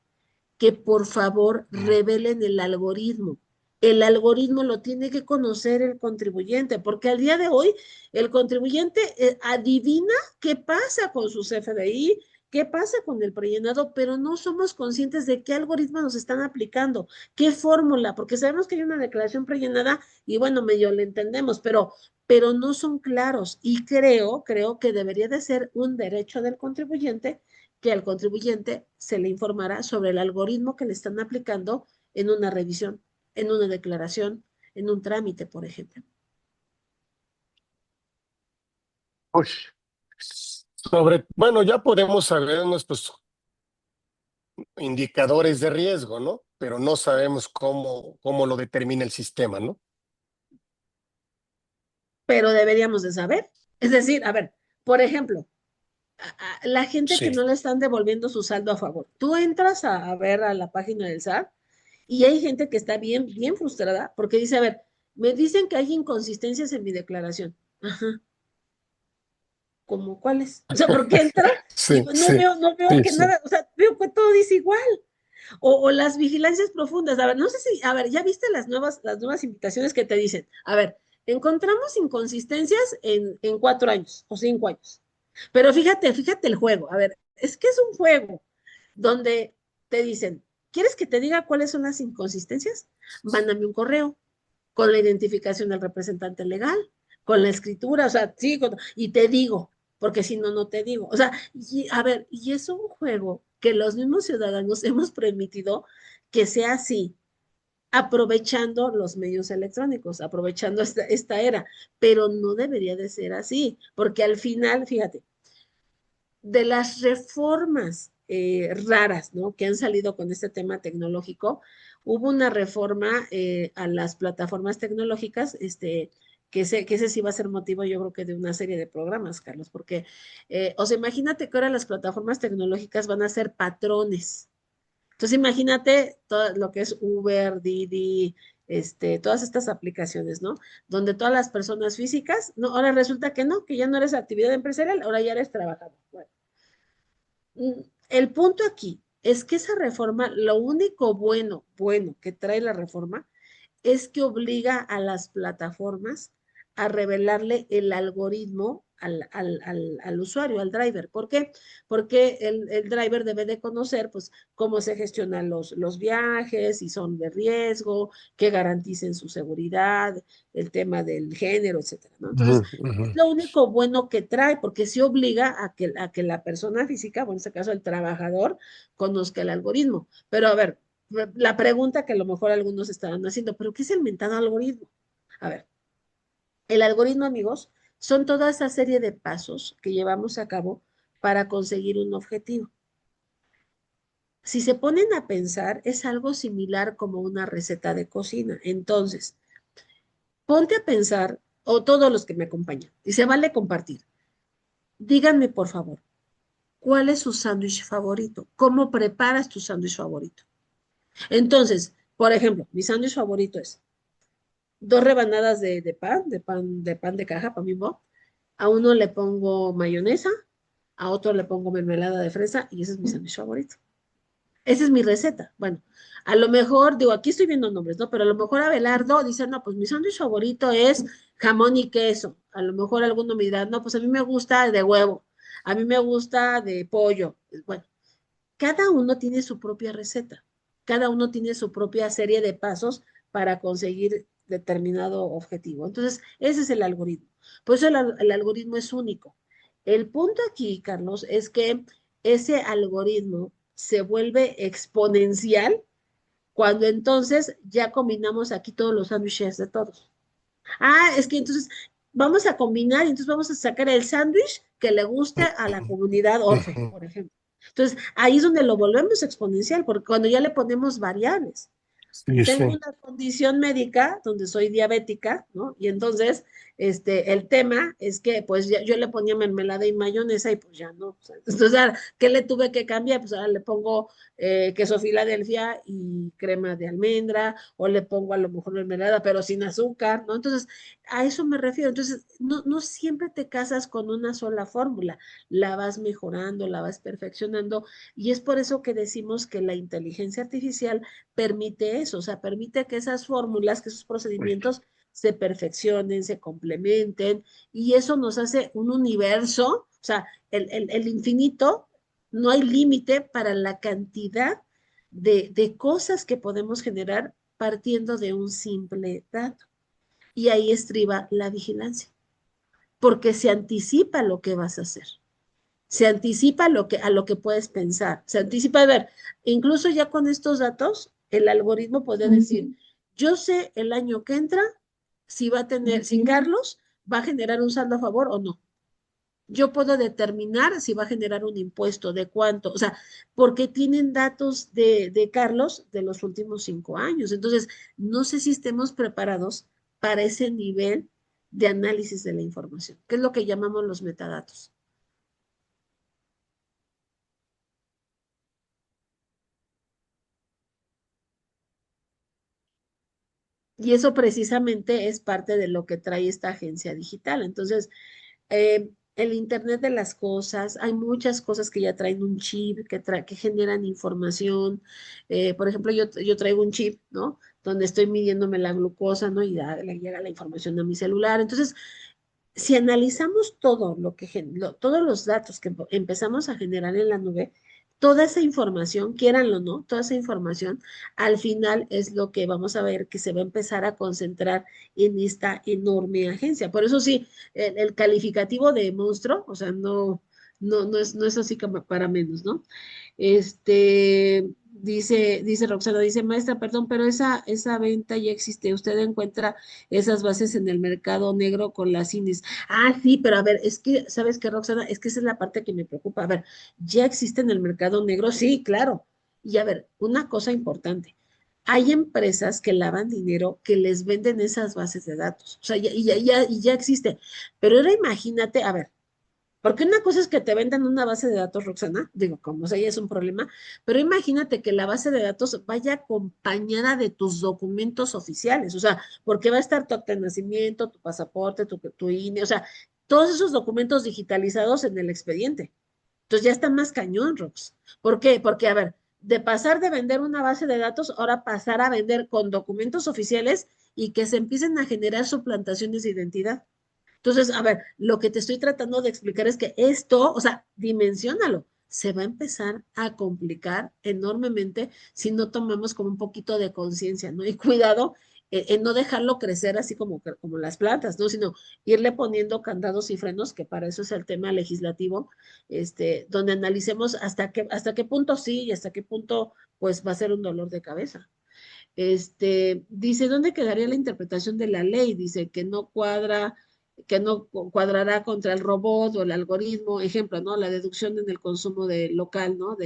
que por favor revelen el algoritmo. El algoritmo lo tiene que conocer el contribuyente, porque al día de hoy el contribuyente adivina qué pasa con su CFDI, qué pasa con el prellenado, pero no somos conscientes de qué algoritmo nos están aplicando, qué fórmula, porque sabemos que hay una declaración prellenada y bueno, medio le entendemos, pero no son claros y creo que debería de ser un derecho del contribuyente que al contribuyente se le informará sobre el algoritmo que le están aplicando en una revisión, en una declaración, en un trámite, por ejemplo. Uy. Bueno, ya podemos saber nuestros indicadores de riesgo, ¿no? Pero no sabemos cómo lo determina el sistema, ¿no? Pero deberíamos de saber. Es decir, a ver, por ejemplo, la gente que Sí. no le están devolviendo su saldo a favor. Tú entras a ver a la página del SAT y hay gente que está bien, bien frustrada porque dice, a ver, me dicen que hay inconsistencias en mi declaración. Ajá. ¿Cómo cuáles? O sea, porque entra y Sí, no sí, veo, no veo sí, que sí. nada, o sea, veo que todo dice igual. O las vigilancias profundas. A ver, no sé si, a ver, ya viste las nuevas invitaciones que te dicen. A ver, encontramos inconsistencias en 4 años o 5 años. Pero fíjate el juego. A ver, es que es un juego donde te dicen, ¿quieres que te diga cuáles son las inconsistencias? Mándame un correo con la identificación del representante legal, con la escritura, o sea, sí, y te digo, porque si no, no te digo. O sea, a ver, y es un juego que los mismos ciudadanos hemos permitido que sea así, aprovechando los medios electrónicos, aprovechando esta era, pero no debería de ser así, porque al final, fíjate, de las reformas raras, ¿no? Que han salido con este tema tecnológico, hubo una reforma a las plataformas tecnológicas, que ese sí va a ser motivo, yo creo que de una serie de programas, Carlos, porque, o sea, imagínate que ahora las plataformas tecnológicas van a ser patrones. Entonces, imagínate todo lo que es Uber, Didi, todas estas aplicaciones, ¿no? Donde todas las personas físicas, no, ahora resulta que no, que ya no eres actividad empresarial, ahora ya eres trabajador. Bueno, el punto aquí es que esa reforma, lo único bueno que trae la reforma es que obliga a las plataformas a revelarle el algoritmo al usuario, al driver. ¿Por qué? Porque el driver debe de conocer, pues, cómo se gestionan los viajes, si son de riesgo, que garanticen su seguridad, el tema del género, etcétera, ¿no? Ujú, Entonces, ujú. es lo único bueno que trae, porque sí obliga a que la persona física, bueno, en este caso el trabajador, conozca el algoritmo. Pero a ver, la pregunta que a lo mejor algunos estarán haciendo, pero ¿qué es el mentado algoritmo? A ver, el algoritmo, amigos, son toda esa serie de pasos que llevamos a cabo para conseguir un objetivo. Si se ponen a pensar, es algo similar como una receta de cocina. Entonces, ponte a pensar, o todos los que me acompañan, y se vale compartir. Díganme, por favor, ¿cuál es su sándwich favorito? ¿Cómo preparas tu sándwich favorito? Entonces, por ejemplo, mi sándwich favorito es 2 rebanadas de pan de caja, pan Bimbo. A uno le pongo mayonesa, a otro le pongo mermelada de fresa y ese es mi sándwich favorito. Esa es mi receta. Bueno, a lo mejor, digo, aquí estoy viendo nombres, ¿no? Pero a lo mejor Abelardo dice, no, pues mi sándwich favorito es jamón y queso. A lo mejor alguno me dirá, no, pues a mí me gusta de huevo, a mí me gusta de pollo. Bueno, cada uno tiene su propia receta, cada uno tiene su propia serie de pasos para conseguir determinado objetivo. Entonces, ese es el algoritmo. Por eso el algoritmo es único. El punto aquí, Carlos, es que ese algoritmo se vuelve exponencial cuando entonces ya combinamos aquí todos los sándwiches de todos. Ah, es que entonces vamos a combinar y entonces vamos a sacar el sándwich que le guste a la comunidad Orfe, Ujú. por ejemplo. Entonces, ahí es donde lo volvemos exponencial, porque cuando ya le ponemos variables. Sí, Tengo sí. una condición médica donde soy diabética, ¿no? Y entonces, el tema es que, pues, yo le ponía mermelada y mayonesa y pues ya no. O sea, entonces, ahora, ¿qué le tuve que cambiar? Pues ahora le pongo queso Filadelfia y crema de almendra, o le pongo a lo mejor mermelada, pero sin azúcar, ¿no? Entonces, a eso me refiero. Entonces, no siempre te casas con una sola fórmula, la vas mejorando, la vas perfeccionando, y es por eso que decimos que la inteligencia artificial permite eso, o sea, permite que esas fórmulas, que esos procedimientos se perfeccionen, se complementen, y eso nos hace un universo, o sea, el infinito, no hay límite para la cantidad de cosas que podemos generar partiendo de un simple dato. Y ahí estriba la vigilancia, porque se anticipa lo que vas a hacer, se anticipa a lo que puedes pensar, se anticipa, a ver, incluso ya con estos datos, el algoritmo puede decir, yo sé el año que entra si va a tener, sin Carlos, va a generar un saldo a favor o no. Yo puedo determinar si va a generar un impuesto, de cuánto, o sea, porque tienen datos de Carlos de los últimos 5 años. Entonces, no sé si estemos preparados para ese nivel de análisis de la información, que es lo que llamamos los metadatos. Y eso precisamente es parte de lo que trae esta agencia digital. Entonces, el Internet de las cosas, hay muchas cosas que ya traen un chip, que generan información. Por ejemplo, yo traigo un chip, ¿no? Donde estoy midiéndome la glucosa, ¿no? Y le llega la información a mi celular. Entonces, si analizamos todo todos los datos que empezamos a generar en la nube, toda esa información, quieranlo o no, toda esa información, al final es lo que vamos a ver que se va a empezar a concentrar en esta enorme agencia. Por eso sí, el calificativo de monstruo, o sea, no es así como para menos, ¿no? Dice Roxana, dice, maestra, perdón, pero esa venta ya existe. Usted encuentra esas bases en el mercado negro con las indies. Ah, sí, pero a ver, es que, ¿sabes qué, Roxana? Es que esa es la parte que me preocupa. A ver, ¿ya existe en el mercado negro? Sí, claro. Y a ver, una cosa importante. Hay empresas que lavan dinero que les venden esas bases de datos. O sea, ya existe. Pero ahora imagínate, a ver, porque una cosa es que te vendan una base de datos, Roxana, digo, como sea, ya es un problema, pero imagínate que la base de datos vaya acompañada de tus documentos oficiales, o sea, porque va a estar tu acta de nacimiento, tu pasaporte, tu INE, o sea, todos esos documentos digitalizados en el expediente. Entonces ya está más cañón, Rox. ¿Por qué? Porque, a ver, de pasar de vender una base de datos, ahora pasar a vender con documentos oficiales y que se empiecen a generar suplantaciones de identidad. Entonces, a ver, lo que te estoy tratando de explicar es que esto, o sea, dimensiónalo, se va a empezar a complicar enormemente si no tomamos como un poquito de conciencia, ¿no? Y cuidado en no dejarlo crecer así como las plantas, ¿no? Sino irle poniendo candados y frenos, que para eso es el tema legislativo, donde analicemos hasta qué punto sí y hasta qué punto, pues, va a ser un dolor de cabeza. Dice, ¿dónde quedaría la interpretación de la ley? Dice que no cuadrará contra el robot o el algoritmo, ejemplo, ¿no? La deducción en el consumo de local, ¿no?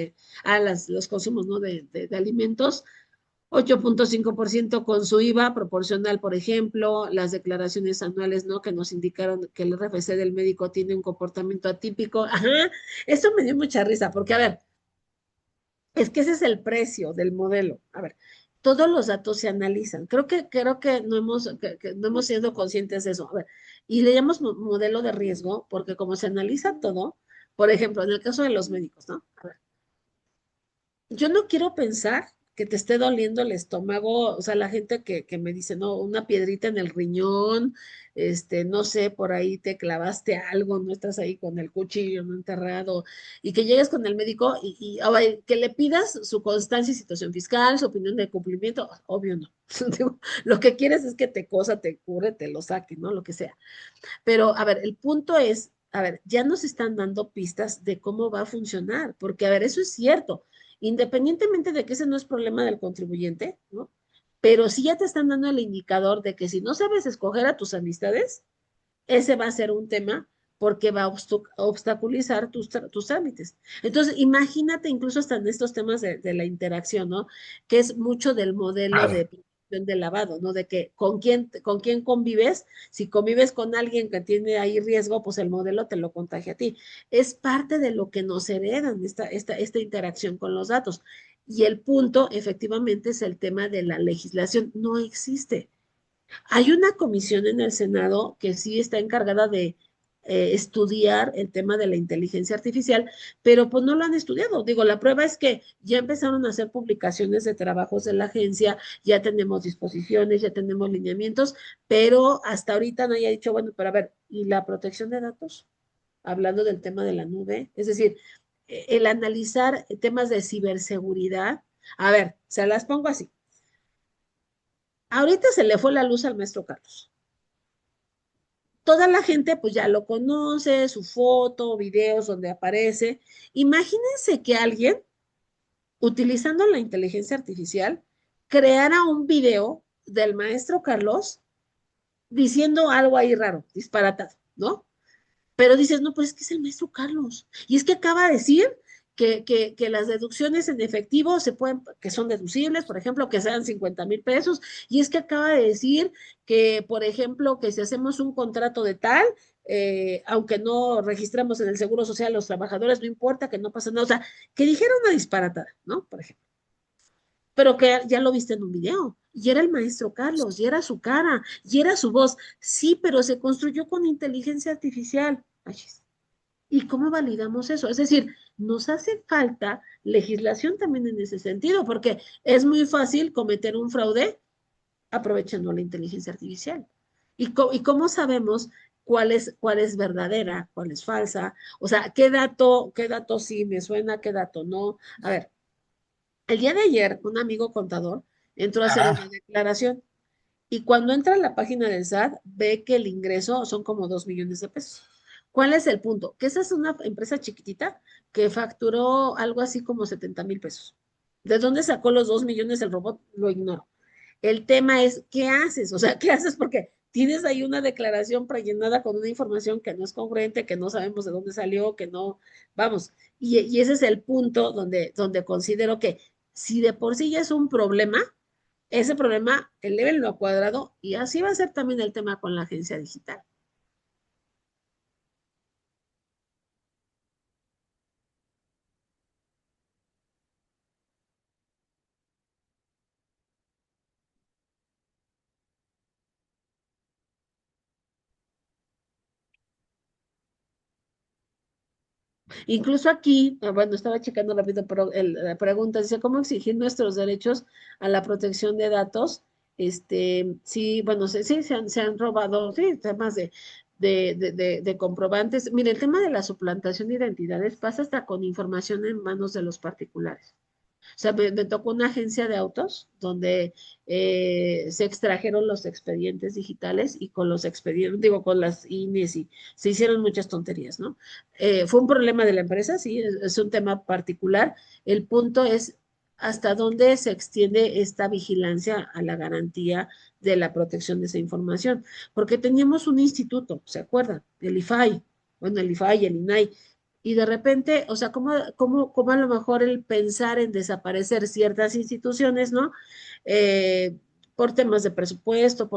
Los consumos, ¿no? De alimentos, 8.5% con su IVA proporcional, por ejemplo, las declaraciones anuales, ¿no? Que nos indicaron que el RFC del médico tiene un comportamiento atípico. Ajá, eso me dio mucha risa, porque a ver, es que ese es el precio del modelo. A ver, todos los datos se analizan. Creo que que no hemos sido conscientes de eso. A ver, y le llamamos modelo de riesgo porque como se analiza todo, por ejemplo, en el caso de los médicos, ¿no? A ver, yo no quiero pensar que te esté doliendo el estómago, o sea, la gente que me dice, no, una piedrita en el riñón, no sé, por ahí te clavaste algo, no estás ahí con el cuchillo no enterrado, y que llegues con el médico a ver, que le pidas su constancia y situación fiscal, su opinión de cumplimiento, obvio no. Digo, lo que quieres es que te cosa, te cure, te lo saque, ¿no? Lo que sea. Pero, a ver, el punto es, a ver, ya nos están dando pistas de cómo va a funcionar, porque, a ver, eso es cierto, independientemente de que ese no es problema del contribuyente, ¿no? Pero sí ya te están dando el indicador de que si no sabes escoger a tus amistades, ese va a ser un tema porque va a obstaculizar tus trámites. Entonces, imagínate incluso hasta en estos temas de la interacción, ¿no? Que es mucho del modelo de Claro. prevención del lavado, ¿no? De que con quién convives, si convives con alguien que tiene ahí riesgo, pues el modelo te lo contagia a ti. Es parte de lo que nos heredan esta interacción con los datos. Y el punto, efectivamente, es el tema de la legislación. No existe. Hay una comisión en el Senado que sí está encargada de estudiar el tema de la inteligencia artificial, pero pues no lo han estudiado. Digo, la prueba es que ya empezaron a hacer publicaciones de trabajos de la agencia, ya tenemos disposiciones, ya tenemos lineamientos, pero hasta ahorita no haya dicho, bueno, pero a ver, ¿y la protección de datos? Hablando del tema de la nube, es decir, el analizar temas de ciberseguridad. A ver, se las pongo así. Ahorita se le fue la luz al maestro Carlos. Toda la gente pues ya lo conoce, su foto, videos donde aparece. Imagínense que alguien, utilizando la inteligencia artificial, creara un video del maestro Carlos diciendo algo ahí raro, disparatado, ¿no? Pero dices, no, pues es que es el maestro Carlos. Y es que acaba de decir que las deducciones en efectivo se pueden, que son deducibles, por ejemplo, que sean 50,000 pesos. Y es que acaba de decir que, por ejemplo, que si hacemos un contrato de tal, aunque no registramos en el Seguro Social a los trabajadores, no importa, que no pasa nada. O sea, que dijera una disparatada, ¿no? Por ejemplo. Pero que ya lo viste en un video. Y era el maestro Carlos, y era su cara, y era su voz. Sí, pero se construyó con inteligencia artificial. Ay, ¿y cómo validamos eso? Es decir, nos hace falta legislación también en ese sentido, porque es muy fácil cometer un fraude aprovechando la inteligencia artificial. ¿Y cómo sabemos cuál es verdadera, cuál es falsa? O sea, qué dato sí me suena, qué dato no? A ver, el día de ayer un amigo contador entró a hacer una Ah, declaración y cuando entra a la página del SAT, ve que el ingreso son como 2 millones de pesos. ¿Cuál es el punto? Que esa es una empresa chiquitita que facturó algo así como 70,000 pesos. ¿De dónde sacó los 2 millones el robot? Lo ignoro. El tema es, ¿qué haces? O sea, ¿qué haces? Porque tienes ahí una declaración prellenada con una información que no es congruente, que no sabemos de dónde salió, que no, vamos. Y ese es el punto donde considero que si de por sí ya es un problema, ese problema, elévenlo a cuadrado y así va a ser también el tema con la agencia digital. Incluso aquí, bueno, estaba checando rápido, pero la pregunta dice, ¿cómo exigir nuestros derechos a la protección de datos? Sí, bueno, sí, se han robado, sí, temas de comprobantes. Mire, el tema de la suplantación de identidades pasa hasta con información en manos de los particulares. O sea, me tocó una agencia de autos donde se extrajeron los expedientes digitales y con los expedientes, digo, con las INES y se hicieron muchas tonterías, ¿no? Fue un problema de la empresa, sí, es un tema particular. El punto es hasta dónde se extiende esta vigilancia a la garantía de la protección de esa información. Porque teníamos un instituto, ¿se acuerdan? El IFAI, bueno, el IFAI, el INAI, y de repente, o sea, ¿cómo a lo mejor el pensar en desaparecer ciertas instituciones, ¿no? Eh, por temas de presupuesto,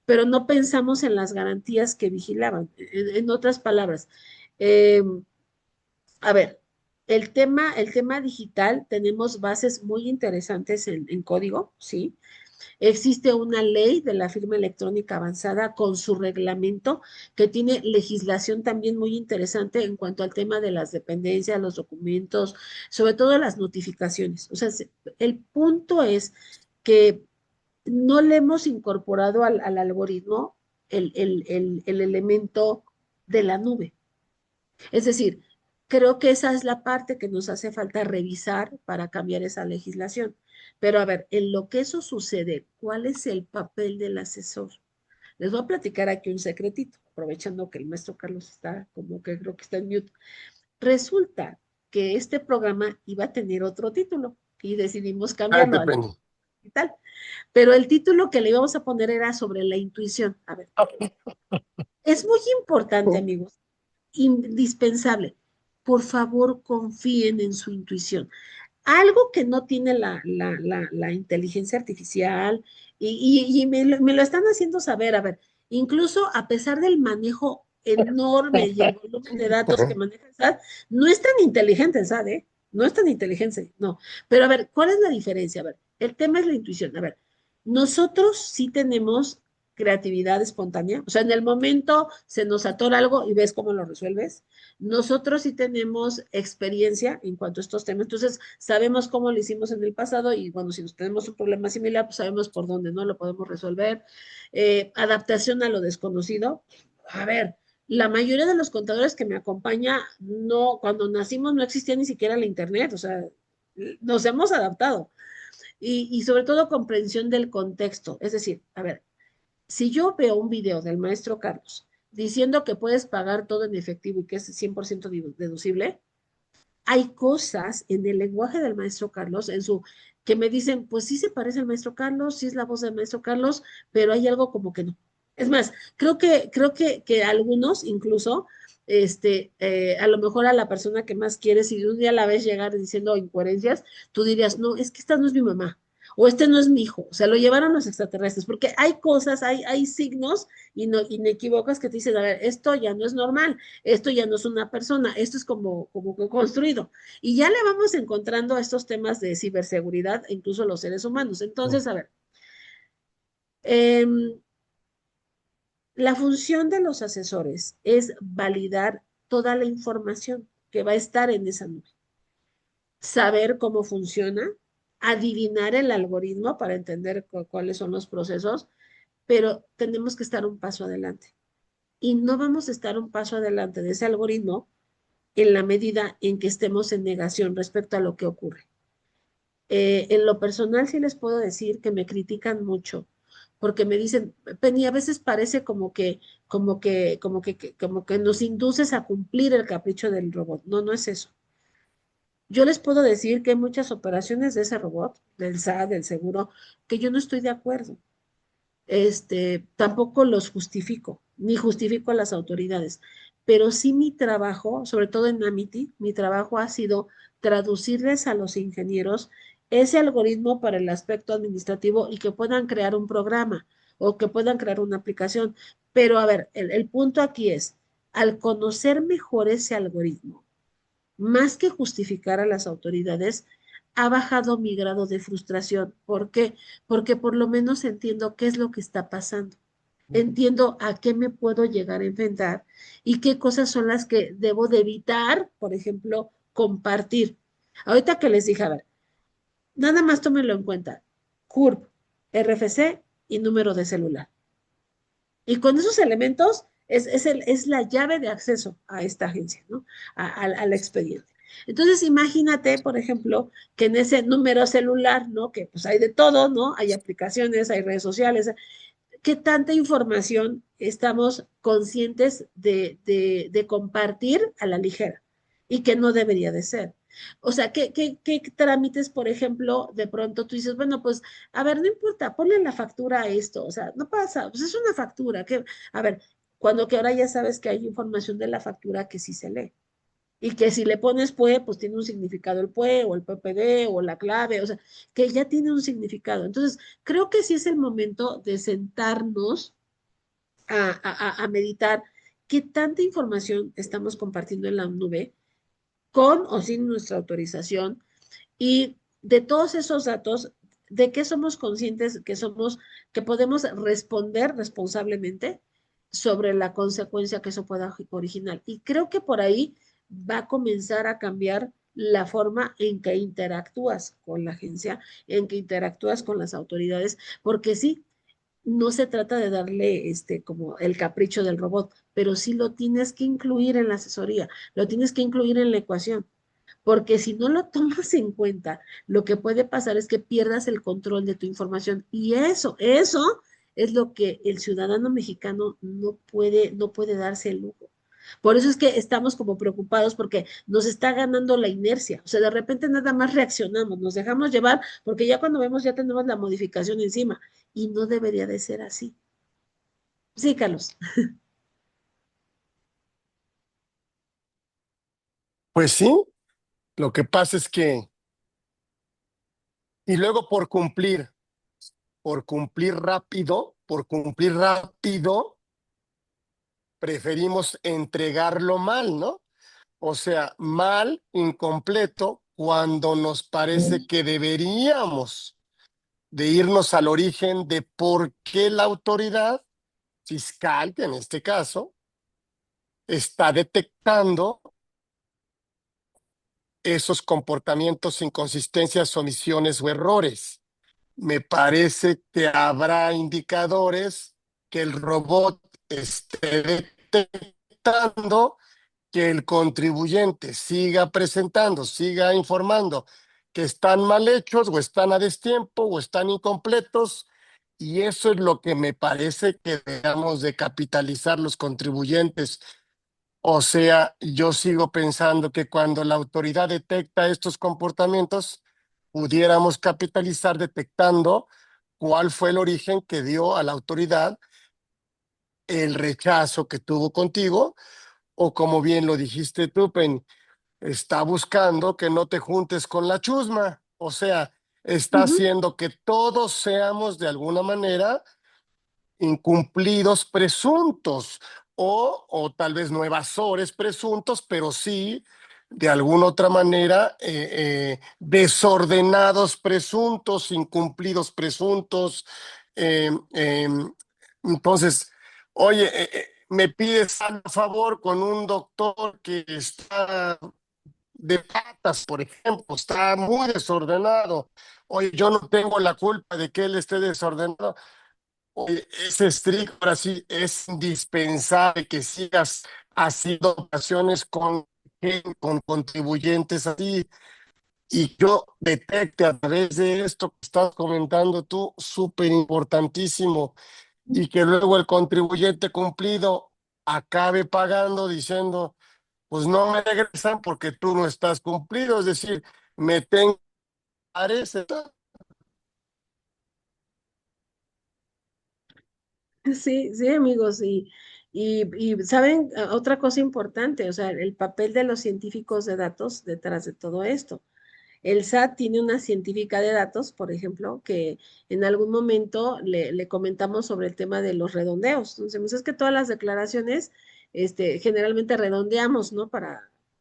pero no pensamos en las garantías que vigilaban. En otras palabras, eh, a ver, el tema digital, tenemos bases muy interesantes en código, ¿sí? Existe una ley de la firma electrónica avanzada con su reglamento que tiene legislación también muy interesante en cuanto al tema de las dependencias, los documentos, sobre todo las notificaciones. O sea, el punto es que no le hemos incorporado al algoritmo el elemento de la nube. Es decir, creo que esa es la parte que nos hace falta revisar para cambiar esa legislación. Pero a ver, en lo que eso sucede, ¿cuál es el papel del asesor? Les voy a platicar aquí un secretito, aprovechando que el maestro Carlos está como que creo que está en mute. Resulta que este programa iba a tener otro título y decidimos cambiarlo espérate, al Penny. y tal. Pero el título que le íbamos a poner era sobre la intuición. A ver, es muy importante, amigos, indispensable. Por favor, confíen en su intuición. Algo que no tiene la inteligencia artificial y me lo están haciendo saber, a ver, incluso a pesar del manejo enorme y el volumen de datos que maneja el SAT, no es tan inteligente el SAT, ¿eh? No es tan inteligente, no. Pero a ver, ¿cuál es la diferencia? A ver, el tema es la intuición. A ver, nosotros sí tenemos creatividad espontánea, o sea, en el momento se nos atora algo y ves cómo lo resuelves. Nosotros sí tenemos experiencia en cuanto a estos temas, entonces sabemos cómo lo hicimos en el pasado y bueno, si nos tenemos un problema similar, pues sabemos por dónde no lo podemos resolver. Adaptación a lo desconocido. A ver, la mayoría de los contadores que me acompaña, no, cuando nacimos no existía ni siquiera la internet, o sea, nos hemos adaptado. Y sobre todo comprensión del contexto. Es decir, a ver, si yo veo un video del maestro Carlos diciendo que puedes pagar todo en efectivo y que es 100% deducible, hay cosas en el lenguaje del maestro Carlos, que me dicen, pues sí se parece al maestro Carlos, sí es la voz del maestro Carlos, pero hay algo como que no. Es más, creo que algunos incluso, a lo mejor a la persona que más quieres, si un día la ves llegar diciendo incoherencias, tú dirías, no, es que esta no es mi mamá, o este no es mi hijo, o sea, lo llevaron los extraterrestres, porque hay cosas, hay signos inequívocos que te dicen, a ver, esto ya no es normal, esto ya no es una persona, esto es como construido. Y ya le vamos encontrando estos temas de ciberseguridad, incluso los seres humanos. Entonces, a ver, eh, la función de los asesores es validar toda la información que va a estar en esa nube, saber cómo funciona, adivinar el algoritmo para entender cuáles son los procesos, pero tenemos que estar un paso adelante. Y no vamos a estar un paso adelante de ese algoritmo en la medida en que estemos en negación respecto a lo que ocurre. En lo personal sí les puedo decir que me critican mucho, porque me dicen, Penny, a veces parece como que nos induces a cumplir el capricho del robot. No, no es eso. Yo les puedo decir que hay muchas operaciones de ese robot, del SAT, del seguro, que yo no estoy de acuerdo. Tampoco los justifico, ni justifico a las autoridades, pero sí mi trabajo, sobre todo en Amity, mi trabajo ha sido traducirles a los ingenieros ese algoritmo para el aspecto administrativo y que puedan crear un programa o que puedan crear una aplicación. Pero a ver, el punto aquí es, al conocer mejor ese algoritmo, más que justificar a las autoridades, ha bajado mi grado de frustración. ¿Por qué? Porque por lo menos entiendo qué es lo que está pasando. Entiendo a qué me puedo llegar a enfrentar y qué cosas son las que debo de evitar, por ejemplo, compartir. Ahorita que les dije, a ver, nada más tómenlo en cuenta. CURP, RFC y número de celular. Y con esos elementos es la llave de acceso a esta agencia, ¿no? Al expediente. Entonces, imagínate, por ejemplo, que en ese número celular, ¿no? Que pues hay de todo, ¿no? Hay aplicaciones, hay redes sociales, ¿qué tanta información estamos conscientes de compartir a la ligera y que no debería de ser? O sea, ¿qué trámites, por ejemplo, de pronto tú dices, bueno, pues, a ver, no importa, ponle la factura a esto, o sea, no pasa, pues es una factura, que, a ver, cuando que ahora ya sabes que hay información de la factura que sí se lee. Y que si le pones PUE, pues tiene un significado el PUE o el PPD o la clave, o sea, que ya tiene un significado. Entonces, creo que sí es el momento de sentarnos a meditar qué tanta información estamos compartiendo en la nube, con o sin nuestra autorización, y de todos esos datos, de qué somos conscientes que podemos responder responsablemente sobre la consecuencia que eso pueda originar. Y creo que por ahí va a comenzar a cambiar la forma en que interactúas con la agencia, en que interactúas con las autoridades, porque sí, no se trata de darle como el capricho del robot, pero sí lo tienes que incluir en la asesoría, lo tienes que incluir en la ecuación, porque si no lo tomas en cuenta, lo que puede pasar es que pierdas el control de tu información y eso es lo que el ciudadano mexicano no puede darse el lujo. Por eso es que estamos como preocupados porque nos está ganando la inercia. O sea, de repente nada más reaccionamos, nos dejamos llevar porque ya cuando vemos ya tenemos la modificación encima y no debería de ser así. Sí, Carlos. Pues sí, lo que pasa es que, y luego por cumplir rápido, preferimos entregarlo mal, ¿no? O sea, mal, incompleto, cuando nos parece que deberíamos de irnos al origen de por qué la autoridad fiscal, que en este caso, está detectando esos comportamientos, inconsistencias, omisiones o errores. Me parece que habrá indicadores que el robot esté detectando, que el contribuyente siga presentando, siga informando que están mal hechos o están a destiempo o están incompletos. Y eso es lo que me parece que debemos de capitalizar los contribuyentes. O sea, yo sigo pensando que cuando la autoridad detecta estos comportamientos, pudiéramos capitalizar detectando cuál fue el origen que dio a la autoridad el rechazo que tuvo contigo, o como bien lo dijiste tú, Penny, está buscando que no te juntes con la chusma. O sea, está Ujú. haciendo que todos seamos de alguna manera incumplidos presuntos o tal vez no evasores presuntos, pero sí de alguna otra manera desordenados presuntos, incumplidos presuntos. eh, eh, entonces, oye, me pides a favor con un doctor que está de patas, por ejemplo, está muy desordenado. Oye, yo no tengo la culpa de que él esté desordenado. Es estricto, ahora sí, es indispensable que sigas haciendo operaciones con contribuyentes así y yo detecte a través de esto que estás comentando tú, súper importantísimo, y que luego el contribuyente cumplido acabe pagando diciendo, pues no me regresan porque tú no estás cumplido, es decir, me tengo que dar ese. Sí, sí, amigos, y saben, otra cosa importante, o sea, el papel de los científicos de datos detrás de todo esto. El SAT tiene una científica de datos, por ejemplo, que en algún momento le comentamos sobre el tema de los redondeos. Entonces, pues es que todas las declaraciones, generalmente redondeamos, ¿no?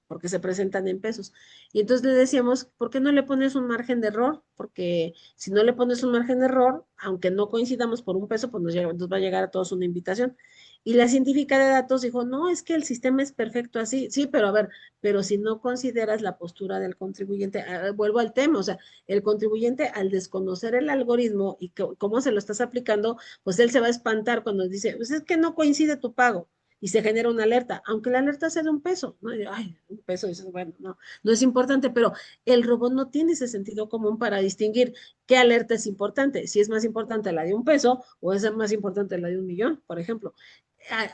Porque se presentan en pesos. Y entonces le decíamos, ¿por qué no le pones un margen de error? Porque si no le pones un margen de error, aunque no coincidamos por un peso, pues nos va a llegar a todos una invitación. Y la científica de datos dijo, no, es que el sistema es perfecto así. Sí, pero a ver, pero si no consideras la postura del contribuyente, vuelvo al tema, o sea, el contribuyente al desconocer el algoritmo y cómo se lo estás aplicando, pues él se va a espantar cuando dice, pues es que no coincide tu pago y se genera una alerta, aunque la alerta sea de un peso, ¿no? Y, ay, un peso, dices, bueno, no, no es importante, pero el robot no tiene ese sentido común para distinguir qué alerta es importante, si es más importante la de un peso o es más importante la de 1 millón, por ejemplo.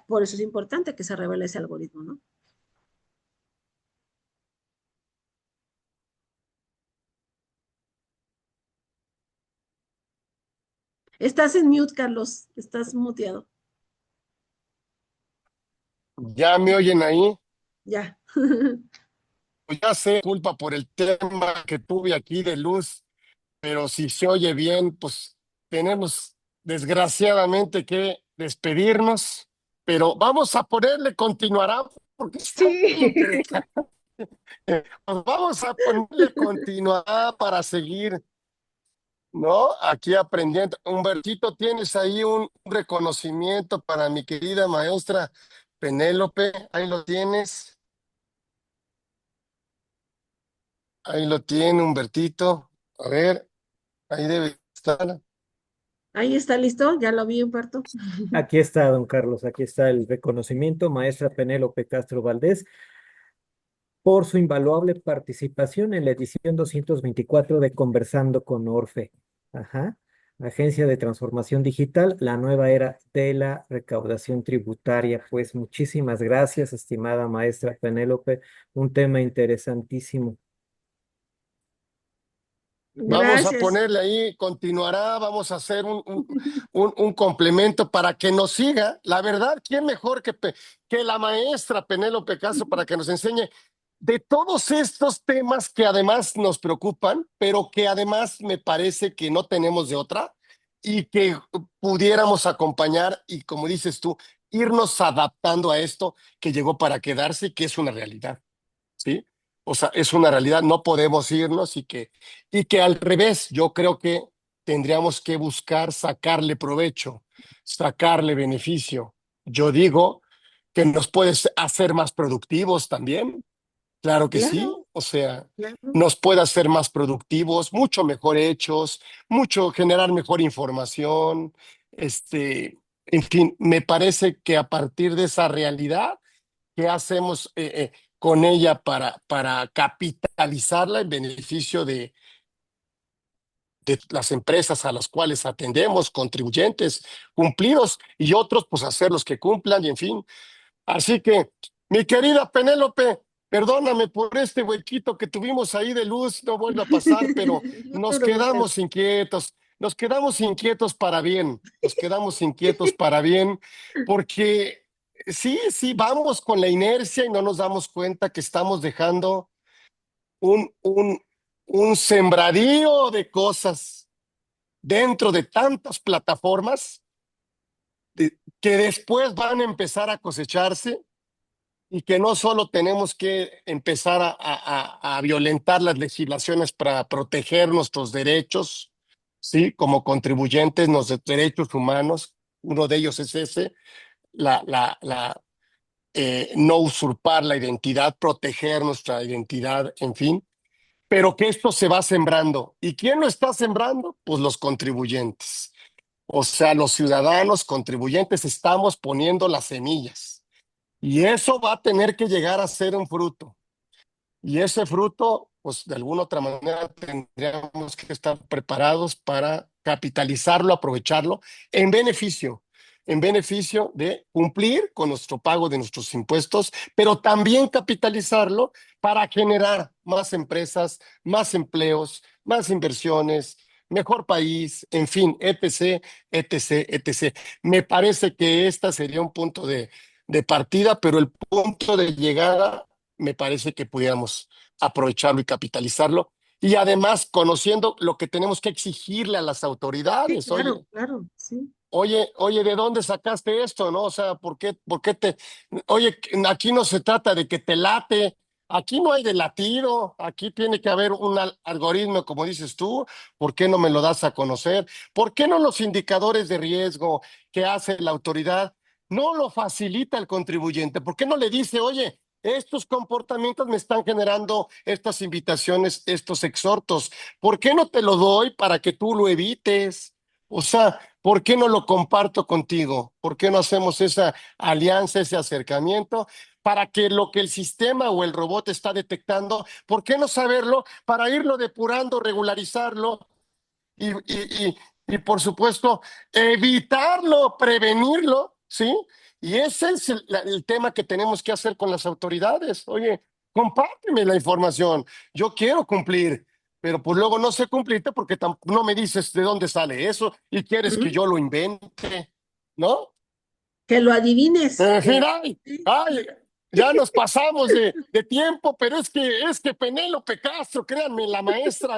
Por eso es importante que se revele ese algoritmo, ¿no? Estás en mute, Carlos. Estás muteado. Ya me oyen ahí. Ya. Pues ya sé, culpa por el tema que tuve aquí de luz, pero si se oye bien, pues tenemos desgraciadamente que despedirnos, pero vamos a ponerle continuará porque está muy Sí. interesante. Pues vamos a ponerle continuará para seguir, ¿no? Aquí aprendiendo. Humbertito, ¿tienes ahí un reconocimiento para mi querida maestra Penélope? Ahí lo tienes. Ahí lo tiene Humbertito. A ver, ahí debe estar. Ahí está listo. Ya lo vi, Humberto. Aquí está, don Carlos, aquí está el reconocimiento, maestra Penélope Castro Valdés, por su invaluable participación en la edición 224 de Conversando con Orfe. Ajá. Agencia de Transformación Digital, la nueva era de la recaudación tributaria. Pues muchísimas gracias, estimada maestra Penélope, un tema interesantísimo. Vamos a Gracias. ponerle ahí, continuará, vamos a hacer un complemento para que nos siga. La verdad, ¿quién mejor que la maestra Penélope Castro para que nos enseñe de todos estos temas que además nos preocupan, pero que además me parece que no tenemos de otra y que pudiéramos acompañar y, como dices tú, irnos adaptando a esto que llegó para quedarse y que es una realidad? ¿Sí? O sea, es una realidad, no podemos irnos y que al revés, yo creo que tendríamos que buscar sacarle provecho, sacarle beneficio. Yo digo que nos puedes hacer más productivos también, claro que sí, Claro, o sea, claro. nos puede hacer más productivos, mucho mejor hechos, mucho generar mejor información, en fin, me parece que a partir de esa realidad, ¿qué hacemos con ella para capitalizarla en beneficio de las empresas a las cuales atendemos, contribuyentes cumplidos y otros, pues hacerlos que cumplan y en fin? Así que, mi querida Penélope, perdóname por este huequito que tuvimos ahí de luz, no vuelve a pasar, pero No te preocupes. nos quedamos inquietos para bien, nos quedamos inquietos para bien, porque sí, sí, vamos con la inercia y no nos damos cuenta que estamos dejando un, un, un sembradío de cosas dentro de tantas plataformas que después van a empezar a cosecharse y que no solo tenemos que empezar a violentar las legislaciones para proteger nuestros derechos, ¿sí? Como contribuyentes, nuestros derechos humanos, uno de ellos es ese, no usurpar la identidad, proteger nuestra identidad, en fin, pero que esto se va sembrando. ¿Y quién lo está sembrando? Pues los contribuyentes. O sea, los ciudadanos contribuyentes estamos poniendo las semillas. Y eso va a tener que llegar a ser un fruto. Y ese fruto, pues de alguna otra manera tendríamos que estar preparados para capitalizarlo, aprovecharlo en beneficio de cumplir con nuestro pago de nuestros impuestos, pero también capitalizarlo para generar más empresas, más empleos, más inversiones, mejor país, en fin, etc., etc., etc. Me parece que esta sería un punto de partida, pero el punto de llegada me parece que pudiéramos aprovecharlo y capitalizarlo. Y además, conociendo lo que tenemos que exigirle a las Sí, autoridades, claro, claro, sí. oye, ¿de dónde sacaste esto? ¿No? O sea, por qué oye, aquí no se trata de que te late, aquí no hay de latido, aquí tiene que haber un algoritmo, como dices tú, ¿por qué no me lo das a conocer? ¿Por qué no los indicadores de riesgo que hace la autoridad no lo facilita el contribuyente? ¿Por qué no le dice, oye, estos comportamientos me están generando estas invitaciones, estos exhortos? ¿Por qué no te lo doy para que tú lo evites? O sea, ¿por qué no lo comparto contigo? ¿Por qué no hacemos esa alianza, ese acercamiento para que lo que el sistema o el robot está detectando, ¿por qué no saberlo para irlo depurando, regularizarlo y por supuesto, evitarlo, prevenirlo? ¿Sí? Y ese es el tema que tenemos que hacer con las autoridades. Oye, compárteme la información. Yo quiero cumplir, pero pues luego no sé cumplirte porque no me dices de dónde sale eso y quieres que Ujú. yo lo invente, ¿no? Que lo adivines. En fin, Que... ay, Sí. ay, ya nos pasamos de tiempo, pero es que Penélope Castro, créanme, la maestra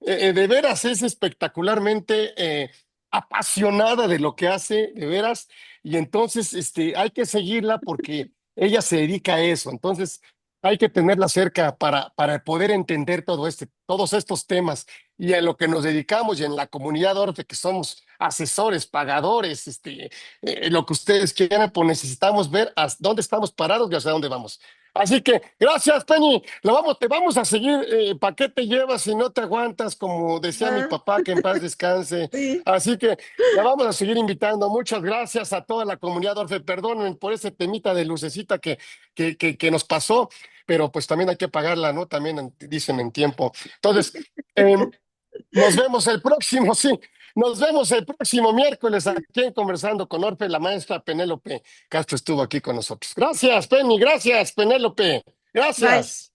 de veras es espectacularmente apasionada de lo que hace, de veras, y entonces hay que seguirla porque ella se dedica a eso, entonces hay que tenerla cerca para poder entender todos estos temas y a lo que nos dedicamos y en la comunidad Orfe, que somos asesores, pagadores, lo que ustedes quieran, pues necesitamos ver hasta dónde estamos parados y hacia dónde vamos. Así que gracias, Penny. Te vamos a seguir. ¿Para qué te llevas si no te aguantas? Como decía mi Ah, papá, que en paz descanse. sí. Así que la vamos a seguir invitando. Muchas gracias a toda la comunidad Orfe. Perdonen por ese temita de lucecita que nos pasó, pero pues también hay que pagarla, ¿no? También dicen en tiempo. Entonces, em, Nos vemos el próximo, sí. Nos vemos el próximo miércoles aquí en Conversando con Orfe. La maestra Penélope Castro estuvo aquí con nosotros. Gracias, Penny. Gracias, Penélope. Bye. Gracias.